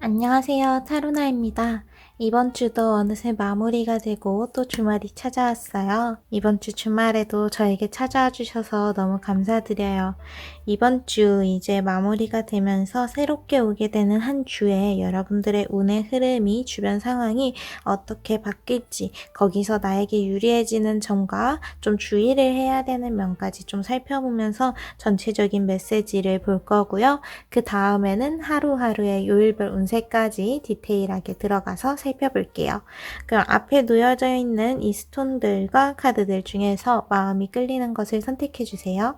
안녕하세요. 타로나입니다. 이번 주도 어느새 마무리가 되고 또 주말이 찾아왔어요. 이번 주 주말에도 저에게 찾아와 주셔서 너무 감사드려요. 이번 주 이제 마무리가 되면서 새롭게 오게 되는 한 주에 여러분들의 운의 흐름이, 주변 상황이 어떻게 바뀔지, 거기서 나에게 유리해지는 점과 좀 주의를 해야 되는 면까지 좀 살펴보면서 전체적인 메시지를 볼 거고요. 그 다음에는 하루하루의 요일별 운세까지 디테일하게 들어가서 살펴볼게요. 그럼 앞에 놓여져 있는 이 스톤들과 카드들 중에서 마음이 끌리는 것을 선택해 주세요.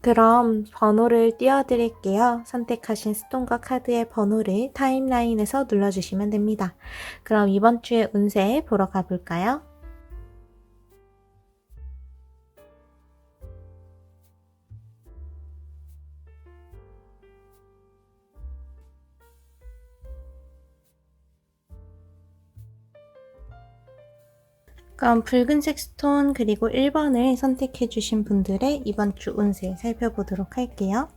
그럼 번호를 띄워드릴게요. 선택하신 스톤과 카드의 번호를 타임라인에서 눌러주시면 됩니다. 그럼 이번 주의 운세 보러 가볼까요? 그럼 붉은색 스톤 그리고 1번을 선택해 주신 분들의 이번 주 운세 살펴보도록 할게요.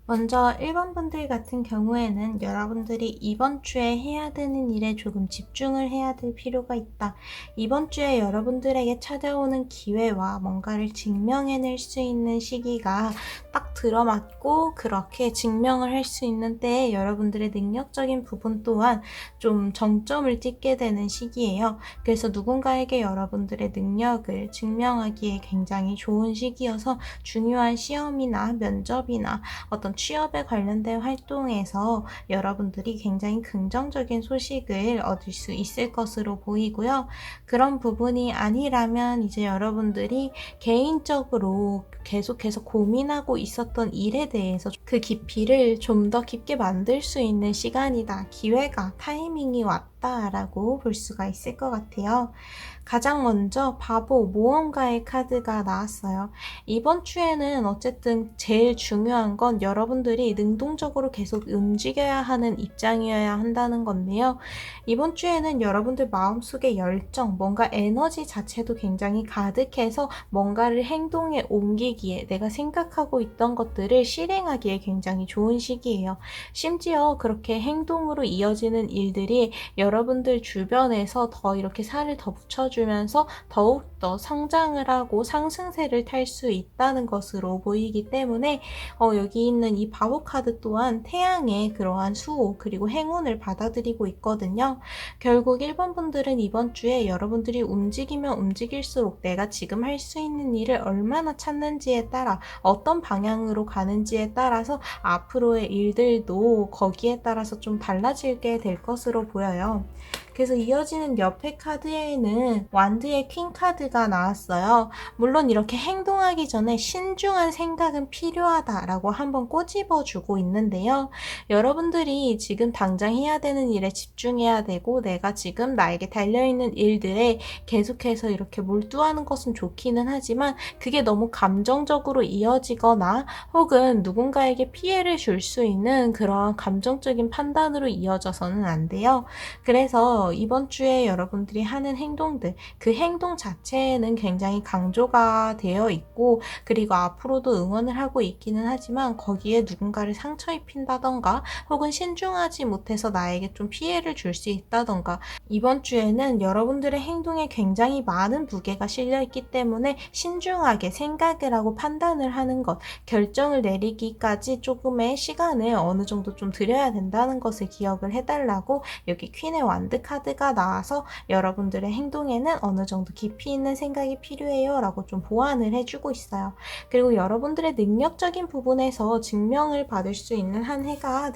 먼저 1번 분들 같은 경우에는 여러분들이 이번 주에 해야 되는 일에 조금 집중을 해야 될 필요가 있다. 이번 주에 여러분들에게 찾아오는 기회와 뭔가를 증명해낼 수 있는 시기가 딱 들어맞고 그렇게 증명을 할 수 있는 때에 여러분들의 능력적인 부분 또한 좀 정점을 찍게 되는 시기예요. 그래서 누군가에게 여러분들의 능력을 증명하기에 굉장히 좋은 시기여서 중요한 시험이나 면접이나 어떤 취업에 관련된 활동에서 여러분들이 굉장히 긍정적인 소식을 얻을 수 있을 것으로 보이고요. 그런 부분이 아니라면 이제 여러분들이 개인적으로 계속해서 고민하고 있었던 일에 대해서 그 깊이를 좀 더 깊게 만들 수 있는 시간이다. 기회가, 타이밍이 왔다라고 볼 수가 있을 것 같아요. 가장 먼저 바보, 모험가의 카드가 나왔어요. 이번 주에는 어쨌든 제일 중요한 건 여러분들이 능동적으로 계속 움직여야 하는 입장이어야 한다는 건데요. 이번 주에는 여러분들 마음속의 열정, 뭔가 에너지 자체도 굉장히 가득해서 뭔가를 행동에 옮기기에, 내가 생각하고 있던 것들을 실행하기에 굉장히 좋은 시기예요. 심지어 그렇게 행동으로 이어지는 일들이 여러분들 주변에서 더 이렇게 살을 더 붙여주면서 더욱더 성장을 하고 상승세를 탈 수 있다는 것으로 보이기 때문에 여기 있는 이 바보 카드 또한 태양의 그러한 수호 그리고 행운을 받아들이고 있거든요. 결국 1번 분들은 이번 주에 여러분들이 움직이면 움직일수록 내가 지금 할 수 있는 일을 얼마나 찾는지에 따라, 어떤 방향으로 가는지에 따라서 앞으로의 일들도 거기에 따라서 좀 달라지게 될 것으로 보여요. 그래서 이어지는 옆에 카드에는 완드의 퀸 카드가 나왔어요. 물론 이렇게 행동하기 전에 신중한 생각은 필요하다라고 한번 꼬집어 주고 있는데요. 여러분들이 지금 당장 해야 되는 일에 집중해야 되고, 내가 지금 나에게 달려있는 일들에 계속해서 이렇게 몰두하는 것은 좋기는 하지만 그게 너무 감정적으로 이어지거나 혹은 누군가에게 피해를 줄 수 있는 그런 감정적인 판단으로 이어져서는 안 돼요. 그래서 이번 주에 여러분들이 하는 행동들, 그 행동 자체는 굉장히 강조가 되어 있고, 그리고 앞으로도 응원을 하고 있기는 하지만 거기에 누군가를 상처 입힌다던가 혹은 신중하지 못해서 나에게 좀 피해를 줄 수 있다던가, 이번 주에는 여러분들의 행동에 굉장히 많은 무게가 실려 있기 때문에 신중하게 생각을 하고 판단을 하는 것, 결정을 내리기까지 조금의 시간을 어느 정도 좀 들여야 된다는 것을 기억을 해달라고 여기 퀸의 완드 카드가 나와서 여러분들의 행동에는 어느 정도 깊이 있는 생각이 필요해요 라고 좀 보완을 해주고 있어요. 그리고 여러분들의 능력적인 부분에서 증명을 받을 수 있는 한 해가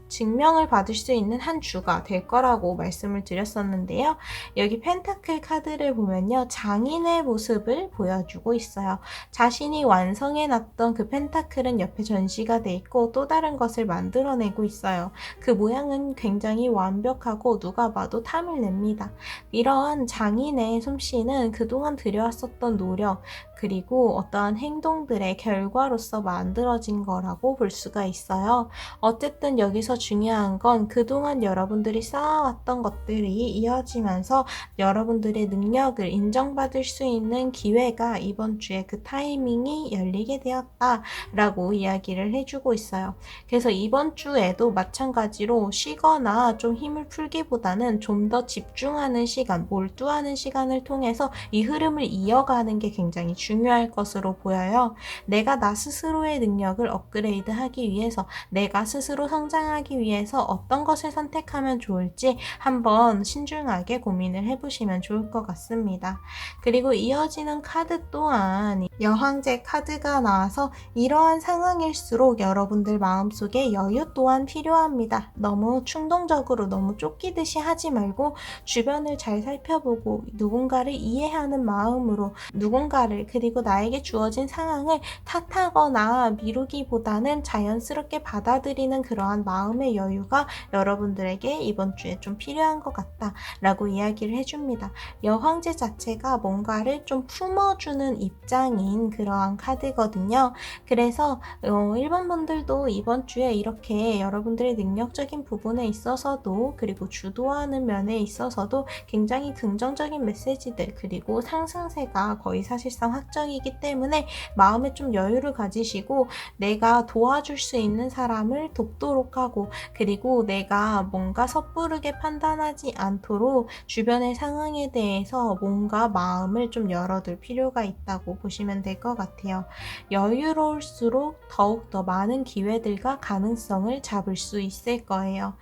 증명을 받을 수 있는 한 주가 될 거라고 말씀을 드렸었는데요. 여기 펜타클 카드를 보면요. 장인의 모습을 보여주고 있어요. 자신이 완성해놨던 그 펜타클은 옆에 전시가 돼 있고 또 다른 것을 만들어내고 있어요. 그 모양은 굉장히 완벽하고 누가 봐도 탐을 냅니다. 이러한 장인의 솜씨는 그동안 들여왔었던 노력, 그리고 어떠한 행동들의 결과로서 만들어진 거라고 볼 수가 있어요. 어쨌든 여기서 중요한 건 그동안 여러분들이 쌓아왔던 것들이 이어지면서 여러분들의 능력을 인정받을 수 있는 기회가 이번 주에 그 타이밍이 열리게 되었다라고 이야기를 해주고 있어요. 그래서 이번 주에도 마찬가지로 쉬거나 좀 힘을 풀기보다는 좀 더 집중하는 시간, 몰두하는 시간을 통해서 이 흐름을 이어가는 게 굉장히 중요할 것으로 보여요. 내가 나 스스로의 능력을 업그레이드하기 위해서, 내가 스스로 성장하기 위해서 어떤 것을 선택하면 좋을지 한번 신중하게 고민을 해보시면 좋을 것 같습니다. 그리고 이어지는 카드 또한 여황제 카드가 나와서 이러한 상황일수록 여러분들 마음속에 여유 또한 필요합니다. 너무 충동적으로 너무 쫓기듯이 하지 말고 주변을 잘 살펴보고 누군가를 이해하는 마음으로 누군가를, 그리고 나에게 주어진 상황을 탓하거나 미루기보다는 자연스럽게 받아들이는 그러한 마음의 여유가 여러분들에게 이번 주에 좀 필요한 것 같다 라고 이야기를 해줍니다. 여황제 자체가 뭔가를 좀 품어주는 입장인 그러한 카드거든요. 그래서 1번 분들도 이번 주에 이렇게 여러분들의 능력적인 부분에 있어서도, 그리고 주도하는 면에 있어서도 굉장히 긍정적인 메시지들, 그리고 상승세가 거의 사실상 확정이기 때문에 마음에 좀 여유를 가지시고 내가 도와줄 수 있는 사람을 돕도록 하고, 그리고 내가 뭔가 섣부르게 판단하지 않도록 주변의 상황에 대해서 뭔가 마음을 좀 열어둘 필요가 있다고 보시면 될 것 같아요. 여유로울수록 더욱더 많은 기회들과 가능성을 잡을 수 있을 거예요.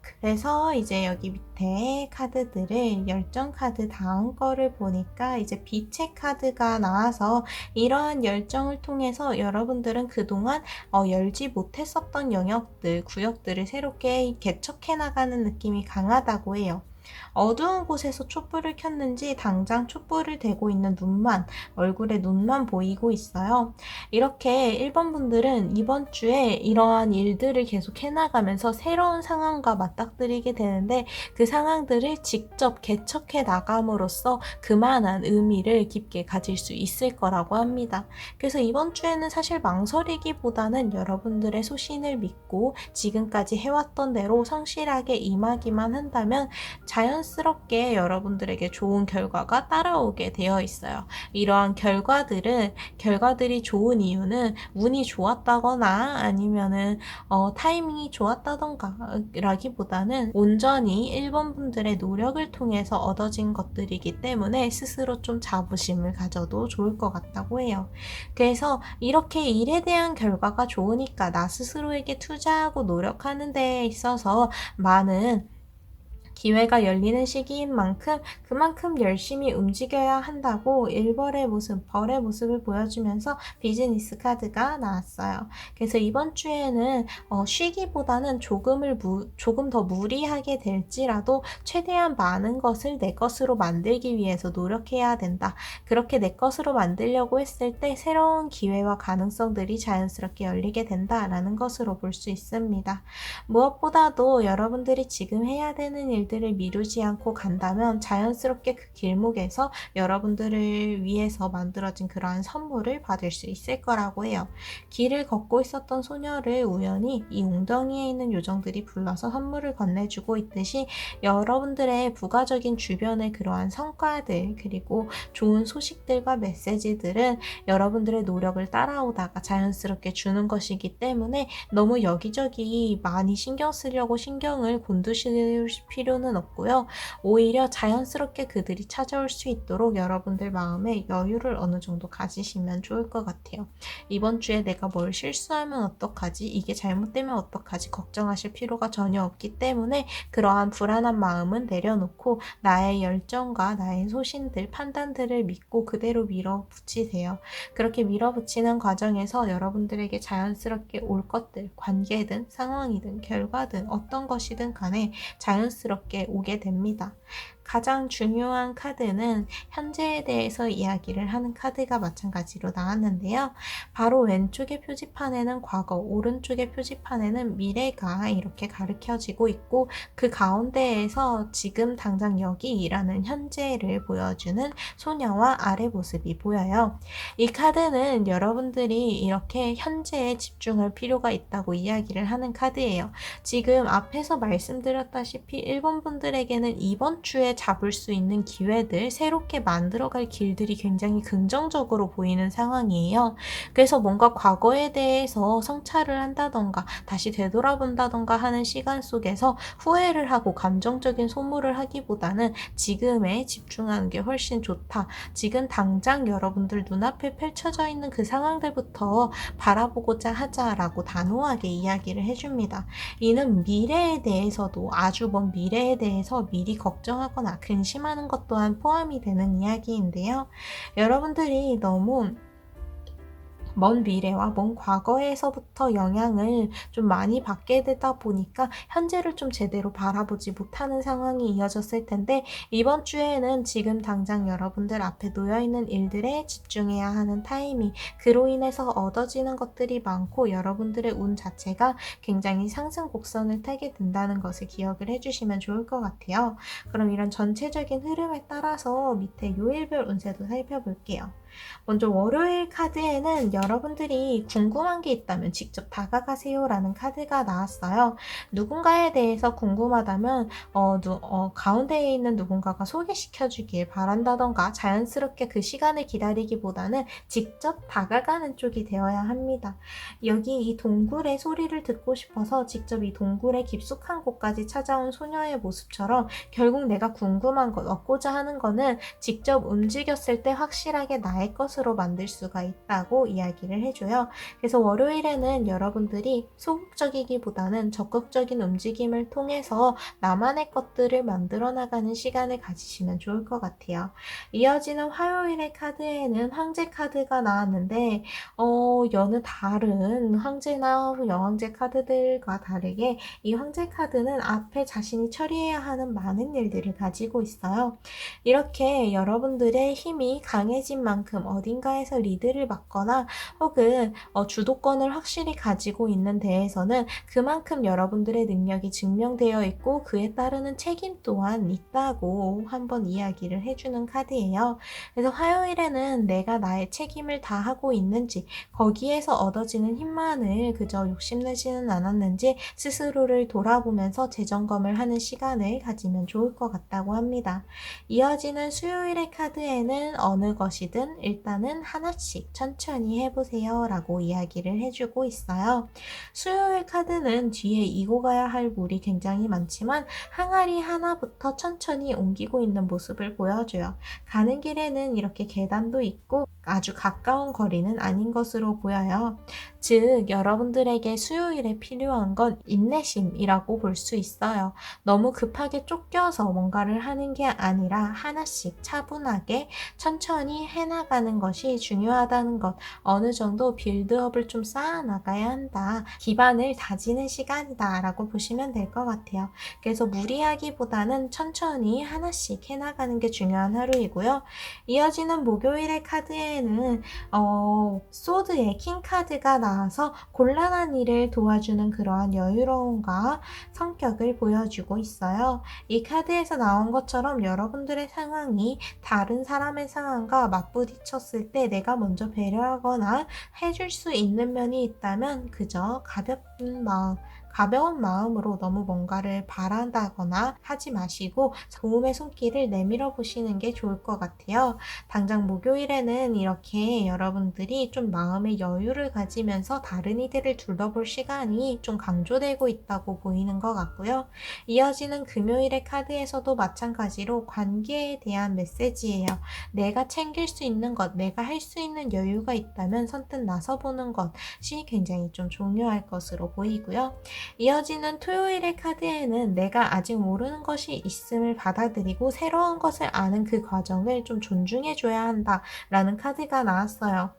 그래서 이제 여기 밑에 카드들을 열정 카드 다음 거를 보니까 이제 빛의 카드가 나와서 이러한 열정을 통해서 여러분들은 그동안 열지 못했었던 영역들, 구역들을 새롭게 개척해 나가는 느낌이 강하다고 해요. 어두운 곳에서 촛불을 켰는지 당장 촛불을 대고 있는 눈만, 얼굴에 눈만 보이고 있어요. 이렇게 1번 분들은 이번 주에 이러한 일들을 계속 해나가면서 새로운 상황과 맞닥뜨리게 되는데 그 상황들을 직접 개척해 나감으로써 그만한 의미를 깊게 가질 수 있을 거라고 합니다. 그래서 이번 주에는 사실 망설이기보다는 여러분들의 소신을 믿고 지금까지 해왔던 대로 성실하게 임하기만 한다면 자연스럽게 여러분들에게 좋은 결과가 따라오게 되어 있어요. 이러한 결과들이 좋은 이유는 운이 좋았다거나 아니면은 타이밍이 좋았다던가 라기보다는 온전히 1번 분들의 노력을 통해서 얻어진 것들이기 때문에 스스로 좀 자부심을 가져도 좋을 것 같다고 해요. 그래서 이렇게 일에 대한 결과가 좋으니까 나 스스로에게 투자하고 노력하는 데 있어서 많은 기회가 열리는 시기인 만큼 그만큼 열심히 움직여야 한다고 벌의 모습을 보여주면서 비즈니스 카드가 나왔어요. 그래서 이번 주에는 쉬기보다는 조금 더 무리하게 될지라도 최대한 많은 것을 내 것으로 만들기 위해서 노력해야 된다. 그렇게 내 것으로 만들려고 했을 때 새로운 기회와 가능성들이 자연스럽게 열리게 된다라는 것으로 볼 수 있습니다. 무엇보다도 여러분들이 지금 해야 되는 일들을 미루지 않고 간다면 자연스럽게 그 길목에서 여러분들을 위해서 만들어진 그러한 선물을 받을 수 있을 거라고 해요. 길을 걷고 있었던 소녀를 우연히 이 웅덩이에 있는 요정들이 불러서 선물을 건네주고 있듯이 여러분들의 부가적인 주변의 그러한 성과들, 그리고 좋은 소식들과 메시지들은 여러분들의 노력을 따라오다가 자연스럽게 주는 것이기 때문에 너무 여기저기 많이 신경 쓰려고 신경을 곤두실 필요는 필요는 없고요. 오히려 자연스럽게 그들이 찾아올 수 있도록 여러분들 마음에 여유를 어느 정도 가지시면 좋을 것 같아요. 이번 주에 내가 뭘 실수하면 어떡하지? 이게 잘못되면 어떡하지? 걱정하실 필요가 전혀 없기 때문에 그러한 불안한 마음은 내려놓고 나의 열정과 나의 소신들, 판단들을 믿고 그대로 밀어붙이세요. 그렇게 밀어붙이는 과정에서 여러분들에게 자연스럽게 올 것들, 관계든 상황이든 결과든 어떤 것이든 간에 자연스럽게 오게 됩니다. 가장 중요한 카드는 현재에 대해서 이야기를 하는 카드가 마찬가지로 나왔는데요. 바로 왼쪽의 표지판에는 과거, 오른쪽의 표지판에는 미래가 이렇게 가르쳐지고 있고 그 가운데에서 지금 당장 여기라는 현재를 보여주는 소녀와 아래 모습이 보여요. 이 카드는 여러분들이 이렇게 현재에 집중할 필요가 있다고 이야기를 하는 카드예요. 지금 앞에서 말씀드렸다시피 일본 분들에게는 이번 주에 잡을 수 있는 기회들, 새롭게 만들어갈 길들이 굉장히 긍정적으로 보이는 상황이에요. 그래서 뭔가 과거에 대해서 성찰을 한다던가 다시 되돌아본다던가 하는 시간 속에서 후회를 하고 감정적인 소모를 하기보다는 지금에 집중하는 게 훨씬 좋다. 지금 당장 여러분들 눈앞에 펼쳐져 있는 그 상황들부터 바라보고자 하자라고 단호하게 이야기를 해줍니다. 이는 미래에 대해서도 아주 먼 미래에 대해서 미리 걱정하거나 근심하는 것 또한 포함이 되는 이야기인데요. 여러분들이 너무 먼 미래와 먼 과거에서부터 영향을 좀 많이 받게 되다 보니까 현재를 좀 제대로 바라보지 못하는 상황이 이어졌을 텐데 이번 주에는 지금 당장 여러분들 앞에 놓여있는 일들에 집중해야 하는 타이밍, 그로 인해서 얻어지는 것들이 많고 여러분들의 운 자체가 굉장히 상승 곡선을 타게 된다는 것을 기억을 해주시면 좋을 것 같아요. 그럼 이런 전체적인 흐름에 따라서 밑에 요일별 운세도 살펴볼게요. 먼저 월요일 카드에는 여러분들이 궁금한 게 있다면 직접 다가가세요 라는 카드가 나왔어요. 누군가에 대해서 궁금하다면 가운데에 있는 누군가가 소개시켜 주길 바란다던가 자연스럽게 그 시간을 기다리기보다는 직접 다가가는 쪽이 되어야 합니다. 여기 이 동굴의 소리를 듣고 싶어서 직접 이 동굴의 깊숙한 곳까지 찾아온 소녀의 모습처럼 결국 내가 궁금한 것, 얻고자 하는 거는 직접 움직였을 때 확실하게 나의 것으로 만들 수가 있다고 이야기를 해줘요. 그래서 월요일에는 여러분들이 소극적이기보다는 적극적인 움직임을 통해서 나만의 것들을 만들어 나가는 시간을 가지시면 좋을 것 같아요. 이어지는 화요일의 카드에는 황제 카드가 나왔는데 여느 다른 황제나 여왕제 카드들과 다르게 이 황제 카드는 앞에 자신이 처리해야 하는 많은 일들을 가지고 있어요. 이렇게 여러분들의 힘이 강해진 만큼 어딘가에서 리드를 맡거나 혹은 주도권을 확실히 가지고 있는 데에서는 그만큼 여러분들의 능력이 증명되어 있고 그에 따르는 책임 또한 있다고 한번 이야기를 해주는 카드예요. 그래서 화요일에는 내가 나의 책임을 다하고 있는지 거기에서 얻어지는 힘만을 그저 욕심내지는 않았는지 스스로를 돌아보면서 재점검을 하는 시간을 가지면 좋을 것 같다고 합니다. 이어지는 수요일의 카드에는 어느 것이든 일단은 하나씩 천천히 해보세요 라고 이야기를 해주고 있어요. 수요일 카드는 뒤에 이고 가야 할 물이 굉장히 많지만 항아리 하나부터 천천히 옮기고 있는 모습을 보여줘요. 가는 길에는 이렇게 계단도 있고 아주 가까운 거리는 아닌 것으로 보여요. 즉 여러분들에게 수요일에 필요한 건 인내심이라고 볼 수 있어요. 너무 급하게 쫓겨서 뭔가를 하는 게 아니라 하나씩 차분하게 천천히 해나가는 것이 중요하다는 것, 어느 정도 빌드업을 좀 쌓아나가야 한다. 기반을 다지는 시간이다 라고 보시면 될 것 같아요. 그래서 무리하기보다는 천천히 하나씩 해나가는 게 중요한 하루이고요. 이어지는 목요일의 카드에는 소드의 킹 카드가 나와서 곤란한 일을 도와주는 그러한 여유로움과 성격을 보여주고 있어요. 이 카드에서 나온 것처럼 여러분들의 상황이 다른 사람의 상황과 맞부딪혔을 때 내가 먼저 배려하거나 해줄 수 있는 면이 있다면 그저 가볍은 마음, 가벼운 마음으로 너무 뭔가를 바란다거나 하지 마시고 도움의 손길을 내밀어 보시는 게 좋을 것 같아요. 당장 목요일에는 이렇게 여러분들이 좀 마음의 여유를 가지면서 다른 이들을 둘러볼 시간이 좀 강조되고 있다고 보이는 것 같고요. 이어지는 금요일의 카드에서도 마찬가지로 관계에 대한 메시지예요. 내가 챙길 수 있는 것, 내가 할 수 있는 여유가 있다면 선뜻 나서보는 것이 굉장히 좀 중요할 것으로 보이고요. 이어지는 토요일의 카드에는 내가 아직 모르는 것이 있음을 받아들이고 새로운 것을 아는 그 과정을 좀 존중해줘야 한다라는 카드가 나왔어요.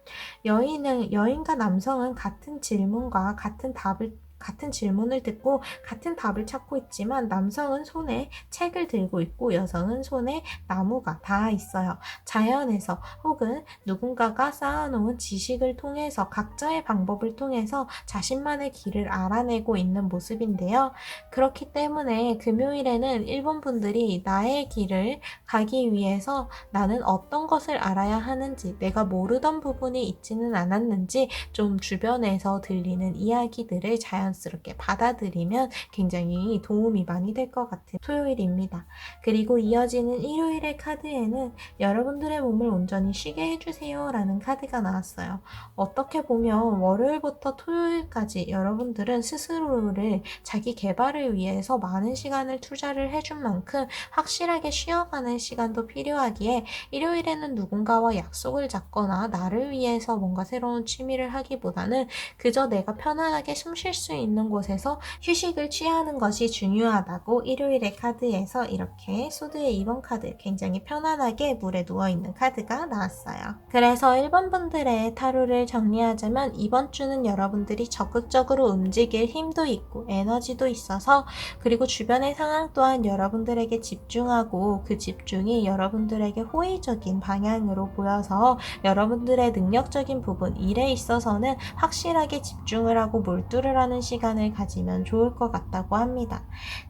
여인과 남성은 같은 질문과 같은 질문을 듣고 같은 답을 찾고 있지만 남성은 손에 책을 들고 있고 여성은 손에 나무가 닿아 있어요. 자연에서 혹은 누군가가 쌓아놓은 지식을 통해서 각자의 방법을 통해서 자신만의 길을 알아내고 있는 모습인데요. 그렇기 때문에 금요일에는 일본 분들이 나의 길을 가기 위해서 나는 어떤 것을 알아야 하는지, 내가 모르던 부분이 있지는 않았는지 좀 주변에서 들리는 이야기들을 자연스럽게 받아들이면 굉장히 도움이 많이 될 것 같은 토요일입니다. 그리고 이어지는 일요일의 카드에는 여러분들의 몸을 온전히 쉬게 해주세요 라는 카드가 나왔어요. 어떻게 보면 월요일부터 토요일까지 여러분들은 스스로를 자기 개발을 위해서 많은 시간을 투자를 해준 만큼 확실하게 쉬어가는 시간도 필요하기에 일요일에는 누군가와 약속을 잡거나 나를 위해서 뭔가 새로운 취미를 하기보다는 그저 내가 편안하게 숨 쉴 수 있는 곳에서 휴식을 취하는 것이 중요하다고 일요일의 카드에서 이렇게 소드의 2번 카드, 굉장히 편안하게 물에 누워있는 카드가 나왔어요. 그래서 1번 분들의 타로를 정리하자면 이번 주는 여러분들이 적극적으로 움직일 힘도 있고 에너지도 있어서, 그리고 주변의 상황 또한 여러분들에게 집중하고 그 집중이 여러분들에게 호의적인 방향으로 보여서 여러분들의 능력적인 부분, 일에 있어서는 확실하게 집중을 하고 몰두를 하는 시간을 가지면 좋을 것 같다고 합니다.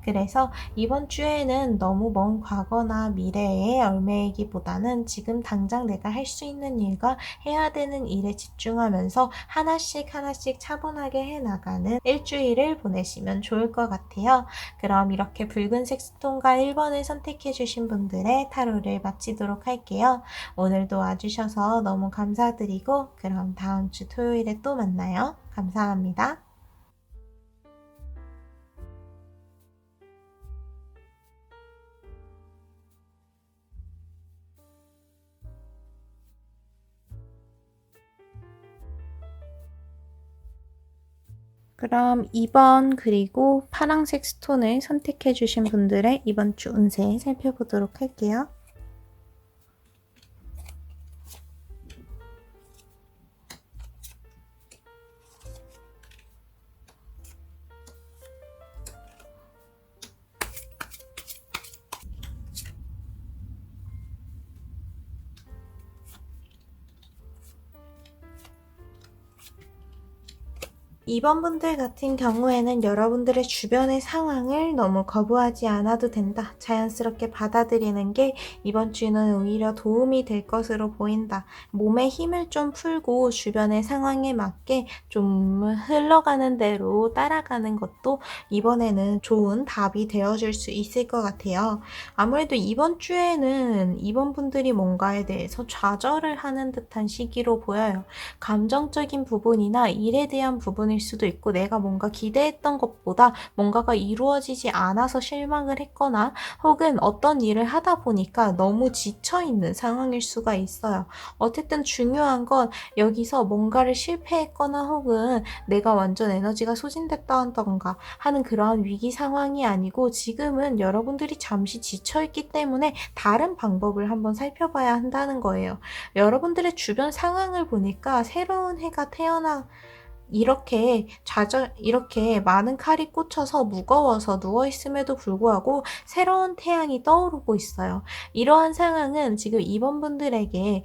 그래서 이번 주에는 너무 먼 과거나 미래에 얽매이기보다는 지금 당장 내가 할 수 있는 일과 해야 되는 일에 집중하면서 하나씩 차분하게 해나가는 일주일을 보내시면 좋을 것 같아요. 그럼 이렇게 붉은색 스톤과 1번을 선택해 주신 분들의 타로를 마치도록 할게요. 오늘도 와주셔서 너무 감사드리고 그럼 다음 주 토요일에 또 만나요. 감사합니다. 그럼 2번 그리고 파란색 스톤을 선택해 주신 분들의 이번 주 운세 살펴보도록 할게요. 이번 분들 같은 경우에는 여러분들의 주변의 상황을 너무 거부하지 않아도 된다. 자연스럽게 받아들이는 게 이번 주는 오히려 도움이 될 것으로 보인다. 몸의 힘을 좀 풀고 주변의 상황에 맞게 좀 흘러가는 대로 따라가는 것도 이번에는 좋은 답이 되어줄 수 있을 것 같아요. 아무래도 이번 주에는 이번 분들이 뭔가에 대해서 좌절을 하는 듯한 시기로 보여요. 감정적인 부분이나 일에 대한 부분일 수도 있고, 내가 뭔가 기대했던 것보다 뭔가가 이루어지지 않아서 실망을 했거나 혹은 어떤 일을 하다 보니까 너무 지쳐있는 상황일 수가 있어요. 어쨌든 중요한 건 여기서 뭔가를 실패했거나 혹은 내가 완전 에너지가 소진됐다던가 하는 그러한 위기 상황이 아니고, 지금은 여러분들이 잠시 지쳐있기 때문에 다른 방법을 한번 살펴봐야 한다는 거예요. 여러분들의 주변 상황을 보니까 새로운 해가 이렇게 많은 칼이 꽂혀서 무거워서 누워있음에도 불구하고 새로운 태양이 떠오르고 있어요. 이러한 상황은 지금 이번 분들에게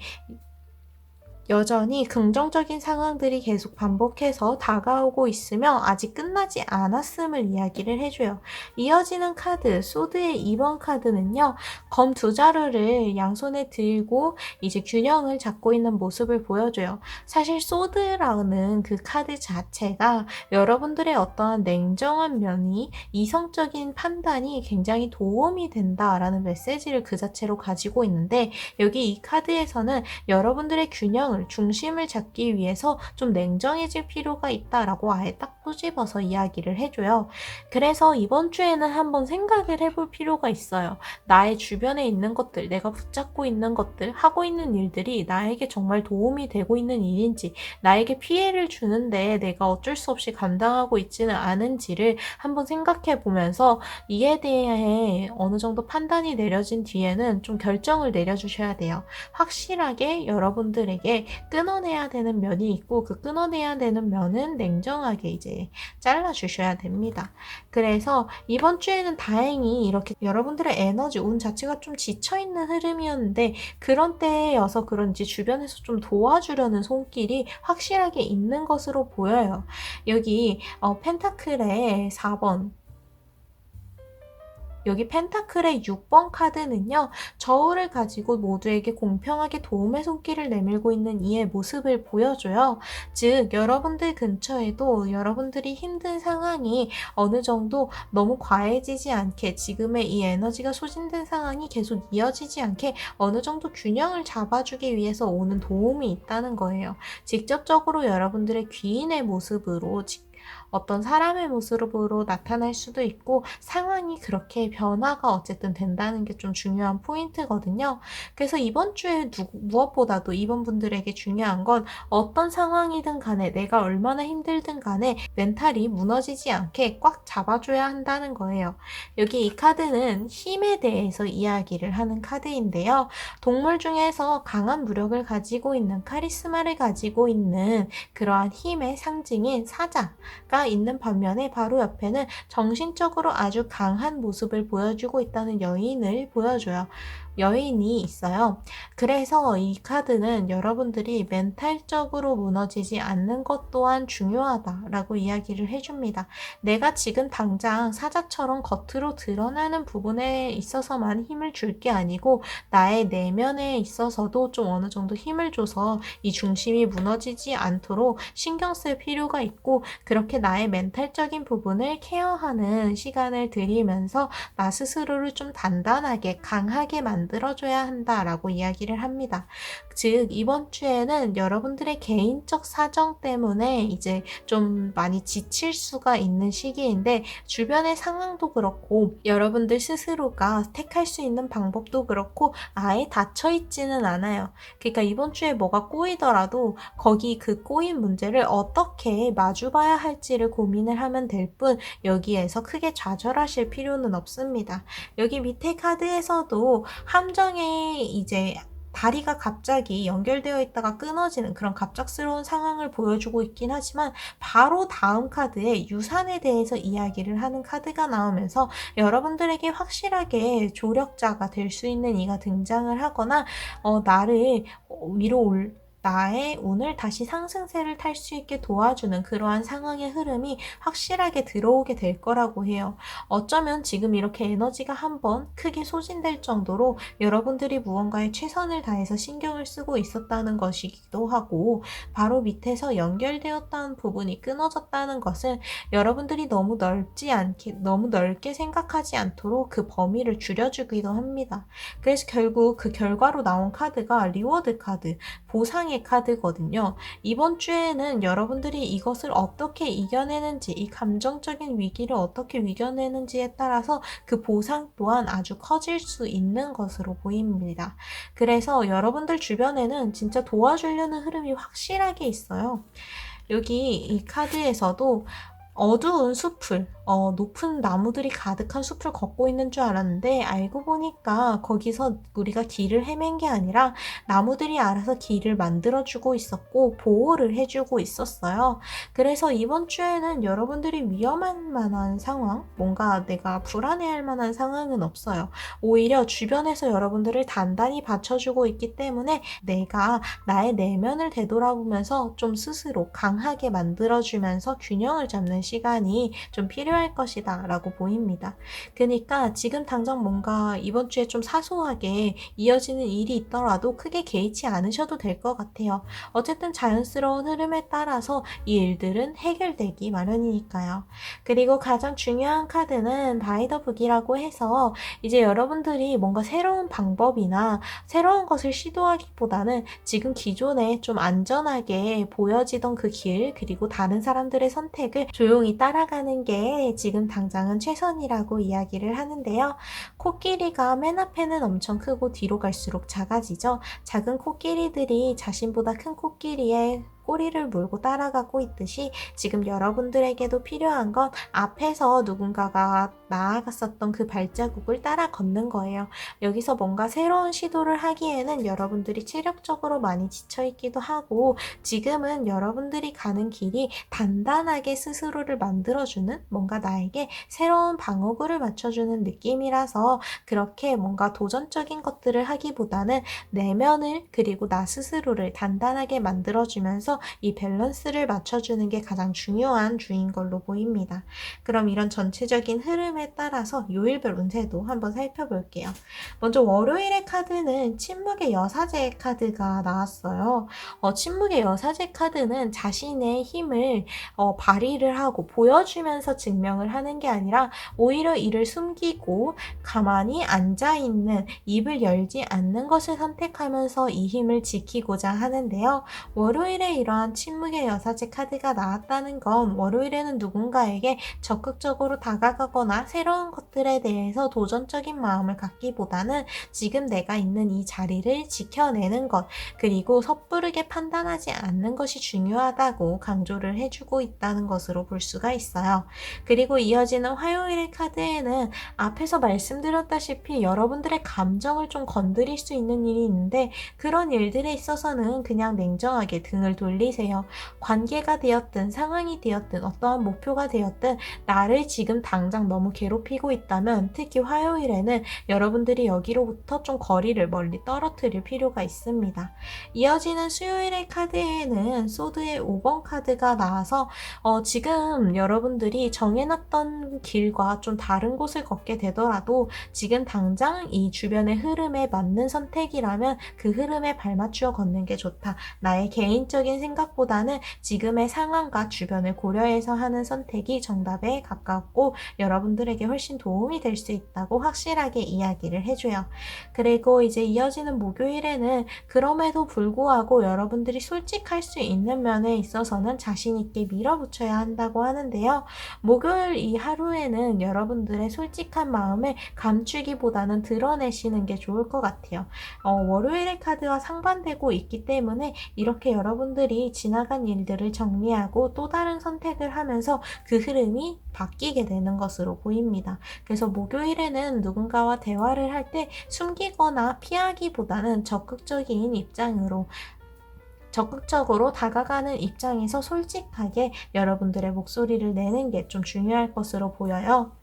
여전히 긍정적인 상황들이 계속 반복해서 다가오고 있으며 아직 끝나지 않았음을 이야기를 해줘요. 이어지는 카드, 소드의 2번 카드는요, 검 두 자루를 양손에 들고 이제 균형을 잡고 있는 모습을 보여줘요. 사실 소드라는 그 카드 자체가 여러분들의 어떠한 냉정한 면이 이성적인 판단이 굉장히 도움이 된다라는 메시지를 그 자체로 가지고 있는데, 여기 이 카드에서는 여러분들의 균형을, 중심을 잡기 위해서 좀 냉정해질 필요가 있다라고 아예 딱 꼬집어서 이야기를 해줘요. 그래서 이번 주에는 한번 생각을 해볼 필요가 있어요. 나의 주변에 있는 것들, 내가 붙잡고 있는 것들, 하고 있는 일들이 나에게 정말 도움이 되고 있는 일인지, 나에게 피해를 주는데 내가 어쩔 수 없이 감당하고 있지는 않은지를 한번 생각해 보면서 이에 대해 어느 정도 판단이 내려진 뒤에는 좀 결정을 내려주셔야 돼요. 확실하게 여러분들에게 끊어내야 되는 면이 있고, 그 끊어내야 되는 면은 냉정하게 이제 잘라주셔야 됩니다. 그래서 이번 주에는 다행히 이렇게 여러분들의 에너지, 운 자체가 좀 지쳐있는 흐름이었는데, 그런 때여서 그런지 주변에서 좀 도와주려는 손길이 확실하게 있는 것으로 보여요. 여기 펜타클의 4번, 여기 펜타클의 6번 카드는요, 저울을 가지고 모두에게 공평하게 도움의 손길을 내밀고 있는 이의 모습을 보여줘요. 즉, 여러분들 근처에도 여러분들이 힘든 상황이 어느 정도 너무 과해지지 않게, 지금의 이 에너지가 소진된 상황이 계속 이어지지 않게 어느 정도 균형을 잡아주기 위해서 오는 도움이 있다는 거예요. 직접적으로 여러분들의 귀인의 모습으로, 어떤 사람의 모습으로 나타날 수도 있고, 상황이 그렇게 변화가 어쨌든 된다는 게 좀 중요한 포인트거든요. 그래서 이번 주에 무엇보다도 이번 분들에게 중요한 건 어떤 상황이든 간에, 내가 얼마나 힘들든 간에 멘탈이 무너지지 않게 꽉 잡아줘야 한다는 거예요. 여기 이 카드는 힘에 대해서 이야기를 하는 카드인데요. 동물 중에서 강한 무력을 가지고 있는, 카리스마를 가지고 있는 그러한 힘의 상징인 사자가 있는 반면에, 바로 옆에는 정신적으로 아주 강한 모습을 보여주고 있다는 여인을 보여줘요. 여인이 있어요. 그래서 이 카드는 여러분들이 멘탈적으로 무너지지 않는 것 또한 중요하다라고 이야기를 해줍니다. 내가 지금 당장 사자처럼 겉으로 드러나는 부분에 있어서만 힘을 줄 게 아니고, 나의 내면에 있어서도 좀 어느 정도 힘을 줘서 이 중심이 무너지지 않도록 신경 쓸 필요가 있고, 그렇게 나의 멘탈적인 부분을 케어하는 시간을 들이면서 나 스스로를 좀 단단하게, 강하게 만들어줘야 한다라고 이야기를 합니다. 즉, 이번 주에는 여러분들의 개인적 사정 때문에 이제 좀 많이 지칠 수가 있는 시기인데, 주변의 상황도 그렇고 여러분들 스스로가 택할 수 있는 방법도 그렇고 아예 닫혀있지는 않아요. 그러니까 이번 주에 뭐가 꼬이더라도 거기 그 꼬인 문제를 어떻게 마주봐야 할지를 고민을 하면 될 뿐, 여기에서 크게 좌절하실 필요는 없습니다. 여기 밑에 카드에서도 함정에 이제 다리가 갑자기 연결되어 있다가 끊어지는 그런 갑작스러운 상황을 보여주고 있긴 하지만, 바로 다음 카드에 유산에 대해서 이야기를 하는 카드가 나오면서 여러분들에게 확실하게 조력자가 될 수 있는 이가 등장을 하거나, 나를 나의 운을 다시 상승세를 탈 수 있게 도와주는 그러한 상황의 흐름이 확실하게 들어오게 될 거라고 해요. 어쩌면 지금 이렇게 에너지가 한번 크게 소진될 정도로 여러분들이 무언가에 최선을 다해서 신경을 쓰고 있었다는 것이기도 하고, 바로 밑에서 연결되었다는 부분이 끊어졌다는 것은 여러분들이 너무 넓게 생각하지 않도록 그 범위를 줄여주기도 합니다. 그래서 결국 그 결과로 나온 카드가 리워드 카드, 보상의 카드거든요. 이번 주에는 여러분들이 이것을 어떻게 이겨내는지, 이 감정적인 위기를 어떻게 이겨내는지에 따라서 그 보상 또한 아주 커질 수 있는 것으로 보입니다. 그래서 여러분들 주변에는 진짜 도와주려는 흐름이 확실하게 있어요. 여기 이 카드에서도 높은 나무들이 가득한 숲을 걷고 있는 줄 알았는데 알고 보니까 거기서 우리가 길을 헤맨 게 아니라 나무들이 알아서 길을 만들어주고 있었고 보호를 해주고 있었어요. 그래서 이번 주에는 여러분들이 위험할 만한 상황, 뭔가 내가 불안해할 만한 상황은 없어요. 오히려 주변에서 여러분들을 단단히 받쳐주고 있기 때문에 내가 나의 내면을 되돌아보면서 좀 스스로 강하게 만들어주면서 균형을 잡는 시간이 좀 필요할 것이다 라고 보입니다. 그러니까 지금 당장 뭔가 이번 주에 좀 사소하게 이어지는 일이 있더라도 크게 개의치 않으셔도 될 것 같아요. 어쨌든 자연스러운 흐름에 따라서 이 일들은 해결되기 마련이니까요. 그리고 가장 중요한 카드는 바이 더 북이라고 해서 이제 여러분들이 뭔가 새로운 방법이나 새로운 것을 시도하기보다는 지금 기존에 좀 안전하게 보여지던 그 길, 그리고 다른 사람들의 선택을 조용히 따라가는 게 지금 당장은 최선이라고 이야기를 하는데요. 코끼리가 맨 앞에는 엄청 크고 뒤로 갈수록 작아지죠. 작은 코끼리들이 자신보다 큰 코끼리의 꼬리를 물고 따라가고 있듯이 지금 여러분들에게도 필요한 건 앞에서 누군가가 나아갔었던 그 발자국을 따라 걷는 거예요. 여기서 뭔가 새로운 시도를 하기에는 여러분들이 체력적으로 많이 지쳐있기도 하고 지금은 여러분들이 가는 길이 단단하게 스스로를 만들어주는 뭔가 나에게 새로운 방어구를 맞춰주는 느낌이라서 그렇게 뭔가 도전적인 것들을 하기보다는 내면을 그리고 나 스스로를 단단하게 만들어주면서 이 밸런스를 맞춰주는 게 가장 중요한 주인 걸로 보입니다. 그럼 이런 전체적인 흐름에 따라서 요일별 운세도 한번 살펴볼게요. 먼저 월요일의 카드는 침묵의 여사제 카드가 나왔어요. 침묵의 여사제 카드는 자신의 힘을 발휘를 하고 보여주면서 증명을 하는 게 아니라 오히려 이를 숨기고 가만히 앉아있는 입을 열지 않는 것을 선택하면서 이 힘을 지키고자 하는데요. 월요일에 이러한 침묵의 여사제 카드가 나왔다는 건 월요일에는 누군가에게 적극적으로 다가가거나 새로운 것들에 대해서 도전적인 마음을 갖기보다는 지금 내가 있는 이 자리를 지켜내는 것 그리고 섣부르게 판단하지 않는 것이 중요하다고 강조를 해주고 있다는 것으로 볼 수가 있어요. 그리고 이어지는 화요일의 카드에는 앞에서 말씀드렸다시피 여러분들의 감정을 좀 건드릴 수 있는 일이 있는데 그런 일들에 있어서는 그냥 냉정하게 등을 돌리세요. 관계가 되었든 상황이 되었든 어떠한 목표가 되었든 나를 지금 당장 너무 괴롭히고 있다면 특히 화요일에는 여러분들이 여기로부터 좀 거리를 멀리 떨어뜨릴 필요가 있습니다. 이어지는 수요일의 카드에는 소드의 5번 카드가 나와서 지금 여러분들이 정해놨던 길과 좀 다른 곳을 걷게 되더라도 지금 당장 이 주변의 흐름에 맞는 선택이라면 그 흐름에 발맞추어 걷는 게 좋다. 나의 개인적인 생각보다는 지금의 상황과 주변을 고려해서 하는 선택이 정답에 가깝고 여러분들에게 훨씬 도움이 될 수 있다고 확실하게 이야기를 해줘요. 그리고 이제 이어지는 목요일에는 그럼에도 불구하고 여러분들이 솔직할 수 있는 면에 있어서는 자신 있게 밀어붙여야 한다고 하는데요. 목요일 이 하루에는 여러분들의 솔직한 마음을 감추기보다는 드러내시는 게 좋을 것 같아요. 월요일의 카드와 상반되고 있기 때문에 이렇게 여러분들이 지나간 일들을 정리하고 또 다른 선택을 하면서 그 흐름이 바뀌게 되는 것으로 보입니다. 그래서 목요일에는 누군가와 대화를 할 때 숨기거나 피하기보다는 적극적으로 다가가는 입장에서 솔직하게 여러분들의 목소리를 내는 게 좀 중요할 것으로 보여요.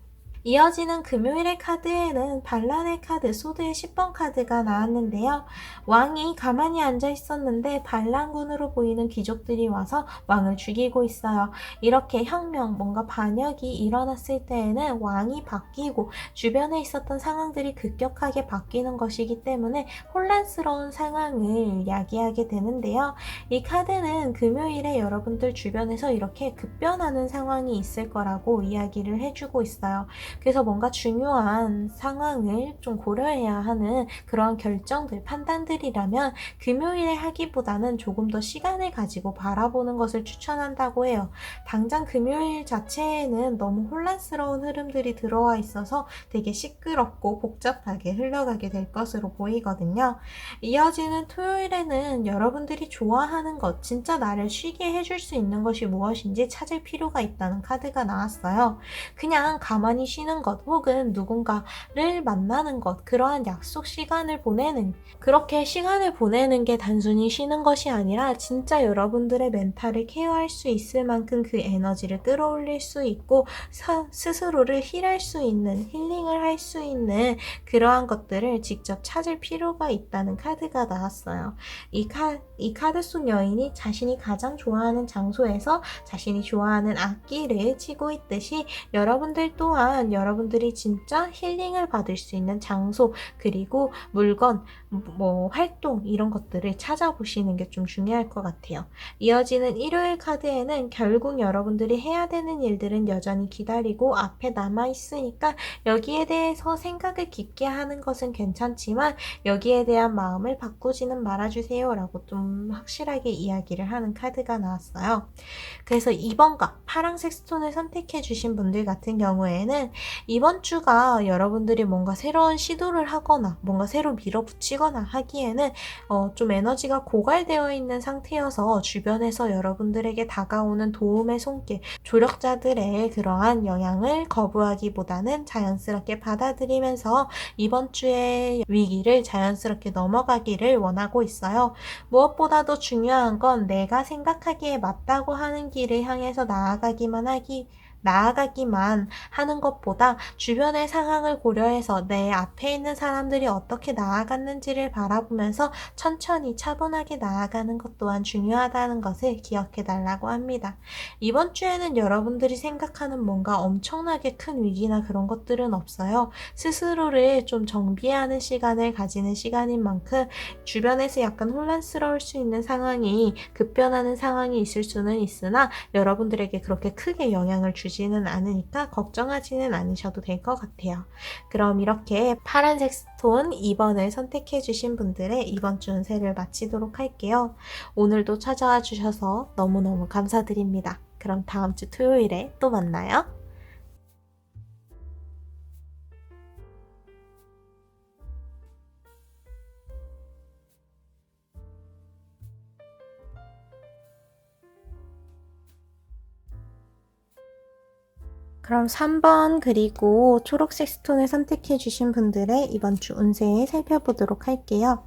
이어지는 금요일의 카드에는 반란의 카드, 소드의 10번 카드가 나왔는데요. 왕이 가만히 앉아 있었는데 반란군으로 보이는 귀족들이 와서 왕을 죽이고 있어요. 이렇게 혁명, 뭔가 반역이 일어났을 때에는 왕이 바뀌고 주변에 있었던 상황들이 급격하게 바뀌는 것이기 때문에 혼란스러운 상황을 야기하게 되는데요. 이 카드는 금요일에 여러분들 주변에서 이렇게 급변하는 상황이 있을 거라고 이야기를 해주고 있어요. 그래서 뭔가 중요한 상황을 좀 고려해야 하는 그런 결정들, 판단들이라면 금요일에 하기보다는 조금 더 시간을 가지고 바라보는 것을 추천한다고 해요. 당장 금요일 자체에는 너무 혼란스러운 흐름들이 들어와 있어서 되게 시끄럽고 복잡하게 흘러가게 될 것으로 보이거든요. 이어지는 토요일에는 여러분들이 좋아하는 것, 진짜 나를 쉬게 해줄 수 있는 것이 무엇인지 찾을 필요가 있다는 카드가 나왔어요. 그냥 가만히 쉬는 것 혹은 누군가를 만나는 것, 그러한 약속 시간을 보내는, 그렇게 시간을 보내는 게 단순히 쉬는 것이 아니라 진짜 여러분들의 멘탈을 케어할 수 있을 만큼 그 에너지를 끌어올릴 수 있고 스스로를 힐할 수 있는, 힐링을 할 수 있는 그러한 것들을 직접 찾을 필요가 있다는 카드가 나왔어요. 이 카드 속 여인이 자신이 가장 좋아하는 장소에서 자신이 좋아하는 악기를 치고 있듯이 여러분들 또한 여러분들이 진짜 힐링을 받을 수 있는 장소, 그리고 물건, 활동 이런 것들을 찾아보시는 게 좀 중요할 것 같아요. 이어지는 일요일 카드에는 결국 여러분들이 해야 되는 일들은 여전히 기다리고 앞에 남아 있으니까 여기에 대해서 생각을 깊게 하는 것은 괜찮지만 여기에 대한 마음을 바꾸지는 말아주세요 라고 좀 확실하게 이야기를 하는 카드가 나왔어요. 그래서 2번과 파란색 스톤을 선택해 주신 분들 같은 경우에는 이번 주가 여러분들이 뭔가 새로운 시도를 하거나 뭔가 새로 밀어붙이거나 하기에는 좀 에너지가 고갈되어 있는 상태여서 주변에서 여러분들에게 다가오는 도움의 손길, 조력자들의 그러한 영향을 거부하기보다는 자연스럽게 받아들이면서 이번 주의 위기를 자연스럽게 넘어가기를 원하고 있어요. 무엇보다도 중요한 건 내가 생각하기에 맞다고 하는 길을 향해서 나아가기만 하는 것보다 주변의 상황을 고려해서 내 앞에 있는 사람들이 어떻게 나아갔는지를 바라보면서 천천히 차분하게 나아가는 것 또한 중요하다는 것을 기억해 달라고 합니다. 이번 주에는 여러분들이 생각하는 뭔가 엄청나게 큰 위기나 그런 것들은 없어요. 스스로를 좀 정비하는 시간을 가지는 시간인 만큼 주변에서 약간 혼란스러울 수 있는 상황이, 급변하는 상황이 있을 수는 있으나 여러분들에게 그렇게 크게 영향을 주지는 않으니까 걱정하지는 않으셔도 될 것 같아요. 그럼 이렇게 파란색 스톤 2번을 선택해 주신 분들의 이번 주 운세를 마치도록 할게요. 오늘도 찾아와 주셔서 너무너무 감사드립니다. 그럼 다음 주 토요일에 또 만나요. 그럼 3번 그리고 초록색 스톤을 선택해 주신 분들의 이번 주 운세 살펴보도록 할게요.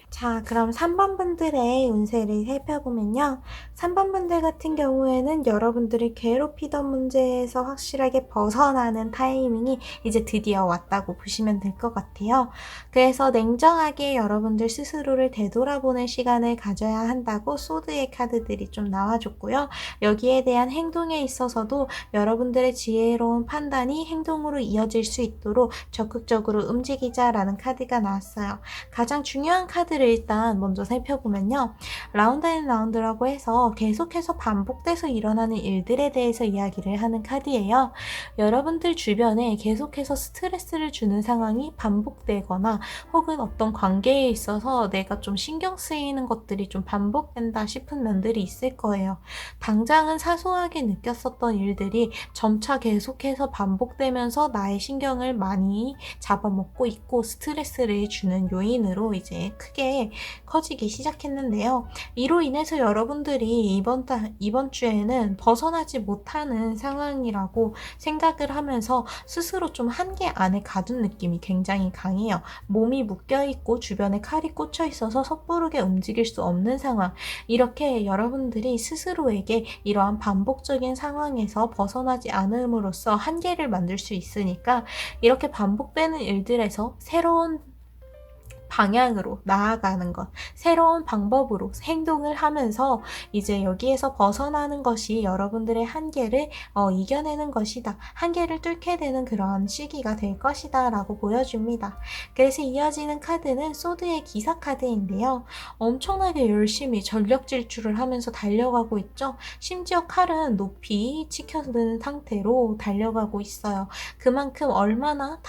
자, 그럼 3번 분들의 운세를 살펴보면요. 3번 분들 같은 경우에는 여러분들이 괴롭히던 문제에서 확실하게 벗어나는 타이밍이 이제 드디어 왔다고 보시면 될 것 같아요. 그래서 냉정하게 여러분들 스스로를 되돌아보는 시간을 가져야 한다고 소드의 카드들이 좀 나와줬고요. 여기에 대한 행동에 있어서도 여러분들의 지혜로운 판단이 행동으로 이어질 수 있도록 적극적으로 움직이자라는 카드가 나왔어요. 가장 중요한 카드를 일단 먼저 살펴보면요. 라운드 앤 라운드라고 해서 계속해서 반복돼서 일어나는 일들에 대해서 이야기를 하는 카드예요. 여러분들 주변에 계속해서 스트레스를 주는 상황이 반복되거나 혹은 어떤 관계에 있어서 내가 좀 신경 쓰이는 것들이 좀 반복된다 싶은 면들이 있을 거예요. 당장은 사소하게 느꼈었던 일들이 점차 계속해서 반복되면서 나의 신경을 많이 잡아먹고 있고 스트레스를 주는 요인으로 이제 크게 커지기 시작했는데요. 이로 인해서 여러분들이 이번 주에는 벗어나지 못하는 상황이라고 생각을 하면서 스스로 좀 한계 안에 가둔 느낌이 굉장히 강해요. 몸이 묶여있고 주변에 칼이 꽂혀 있어서 섣부르게 움직일 수 없는 상황. 이렇게 여러분들이 스스로에게 이러한 반복적인 상황에서 벗어나지 않음으로써 한계를 만들 수 있으니까 이렇게 반복되는 일들에서 새로운 방향으로 나아가는 것, 새로운 방법으로 행동을 하면서 이제 여기에서 벗어나는 것이 여러분들의 한계를 이겨내는 것이다. 한계를 뚫게 되는 그러한 시기가 될 것이다 라고 보여줍니다. 그래서 이어지는 카드는 소드의 기사 카드인데요. 엄청나게 열심히 전력 질주를 하면서 달려가고 있죠. 심지어 칼은 높이 치켜드는 상태로 달려가고 있어요. 그만큼 얼마나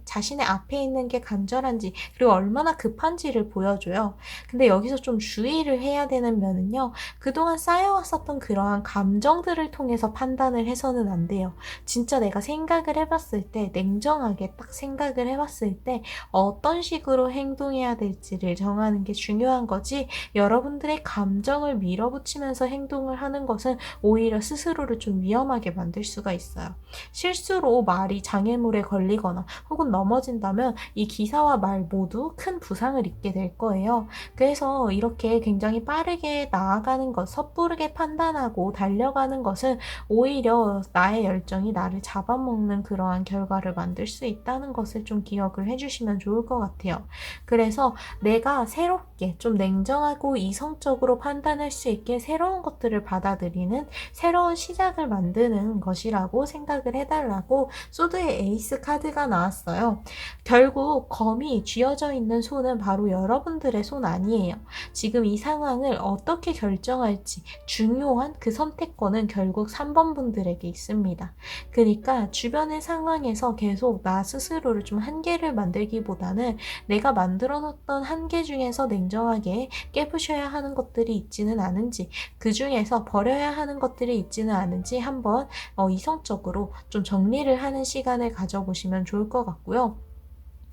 자신의 앞에 있는 게 간절한지, 그리고 얼마나 급한지를 보여줘요. 근데 여기서 좀 주의를 해야 되는 면은요. 그동안 쌓여왔었던 그러한 감정들을 통해서 판단을 해서는 안 돼요. 진짜 내가 생각을 해봤을 때, 냉정하게 딱 생각을 해봤을 때 어떤 식으로 행동해야 될지를 정하는 게 중요한 거지, 여러분들의 감정을 밀어붙이면서 행동을 하는 것은 오히려 스스로를 좀 위험하게 만들 수가 있어요. 실수로 말이 장애물에 걸리거나 혹은 넘어진다면 이 기사와 말 모두 큰 부상을 입게 될 거예요. 그래서 이렇게 굉장히 빠르게 나아가는 것, 섣부르게 판단하고 달려가는 것은 오히려 나의 열정이 나를 잡아먹는 그러한 결과를 만들 수 있다는 것을 좀 기억을 해주시면 좋을 것 같아요. 그래서 내가 새롭게 좀 냉정하고 이성적으로 판단할 수 있게 새로운 것들을 받아들이는 새로운 시작을 만드는 것이라고 생각을 해달라고 소드의 에이스 카드가 나왔어요. 결국 검이 쥐어져 있는 손은 바로 여러분들의 손 아니에요. 지금 이 상황을 어떻게 결정할지 중요한 그 선택권은 결국 3번 분들에게 있습니다. 그러니까 주변의 상황에서 계속 나 스스로를 좀 한계를 만들기보다는 내가 만들어 놓던 한계 중에서 냉정하게 깨부셔야 하는 것들이 있지는 않은지, 그 중에서 버려야 하는 것들이 있지는 않은지 한번 이성적으로 좀 정리를 하는 시간을 가져보시면 좋을 것 같고요.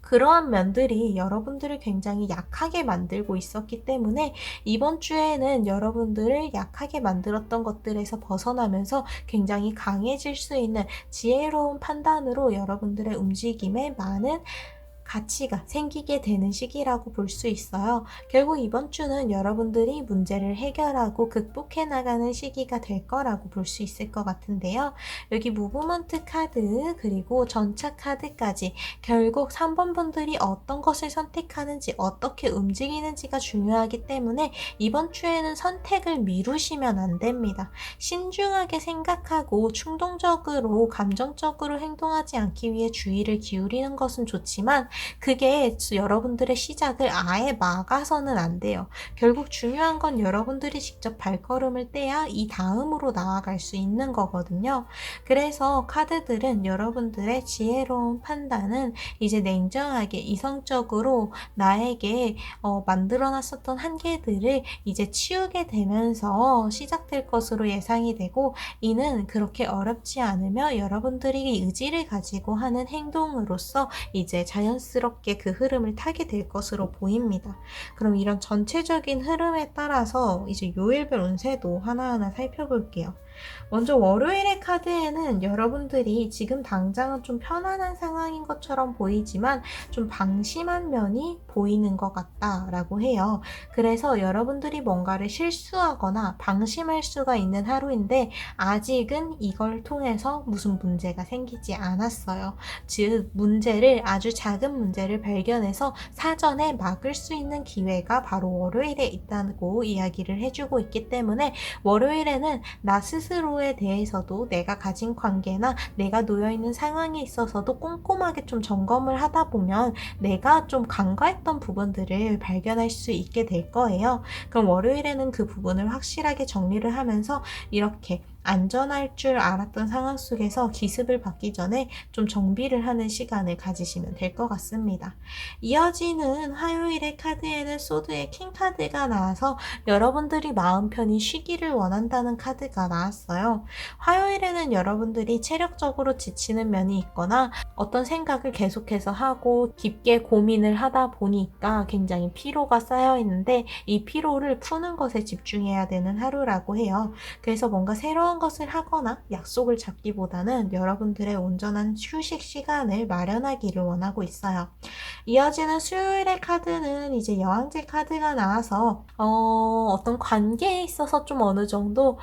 그러한 면들이 여러분들을 굉장히 약하게 만들고 있었기 때문에 이번 주에는 여러분들을 약하게 만들었던 것들에서 벗어나면서 굉장히 강해질 수 있는 지혜로운 판단으로 여러분들의 움직임에 많은 가치가 생기게 되는 시기라고 볼 수 있어요. 결국 이번 주는 여러분들이 문제를 해결하고 극복해 나가는 시기가 될 거라고 볼 수 있을 것 같은데요. 여기 무브먼트 카드 그리고 전차 카드까지 결국 3번 분들이 어떤 것을 선택하는지 어떻게 움직이는지가 중요하기 때문에 이번 주에는 선택을 미루시면 안 됩니다. 신중하게 생각하고 충동적으로 감정적으로 행동하지 않기 위해 주의를 기울이는 것은 좋지만 그게 여러분들의 시작을 아예 막아서는 안 돼요. 결국 중요한 건 여러분들이 직접 발걸음을 떼야 이 다음으로 나아갈 수 있는 거거든요. 그래서 카드들은 여러분들의 지혜로운 판단은 이제 냉정하게 이성적으로 나에게 만들어놨었던 한계들을 이제 치우게 되면서 시작될 것으로 예상이 되고, 이는 그렇게 어렵지 않으며 여러분들이 의지를 가지고 하는 행동으로서 이제 자연스럽게 그 흐름을 타게 될 것으로 보입니다. 그럼 이런 전체적인 흐름에 따라서 이제 요일별 운세도 하나하나 살펴볼게요. 먼저 월요일의 카드에는 여러분들이 지금 당장은 좀 편안한 상황인 것처럼 보이지만 좀 방심한 면이 보이는 것 같다라고 해요. 그래서 여러분들이 뭔가를 실수하거나 방심할 수가 있는 하루인데 아직은 이걸 통해서 무슨 문제가 생기지 않았어요. 즉 문제를, 아주 작은 문제를 발견해서 사전에 막을 수 있는 기회가 바로 월요일에 있다고 이야기를 해주고 있기 때문에 월요일에는 나 스스로에 대해서도, 내가 가진 관계나 내가 놓여있는 상황에 있어서도 꼼꼼하게 좀 점검을 하다 보면 내가 좀 간과했던 부분들을 발견할 수 있게 될 거예요. 그럼 월요일에는 그 부분을 확실하게 정리를 하면서 이렇게 안전할 줄 알았던 상황 속에서 기습을 받기 전에 좀 정비를 하는 시간을 가지시면 될 것 같습니다. 이어지는 화요일의 카드에는 소드의 킹 카드가 나와서 여러분들이 마음 편히 쉬기를 원한다는 카드가 나왔어요. 화요일에는 여러분들이 체력적으로 지치는 면이 있거나 어떤 생각을 계속해서 하고 깊게 고민을 하다 보니까 굉장히 피로가 쌓여 있는데 이 피로를 푸는 것에 집중해야 되는 하루라고 해요. 그래서 뭔가 새로운 것을 하거나 약속을 잡기보다는 여러분들의 온전한 휴식 시간을 마련하기를 원하고 있어요. 이어지는 수요일의 카드는 이제 여왕제 카드가 나와서 어떤 관계에 있어서 좀 어느 정도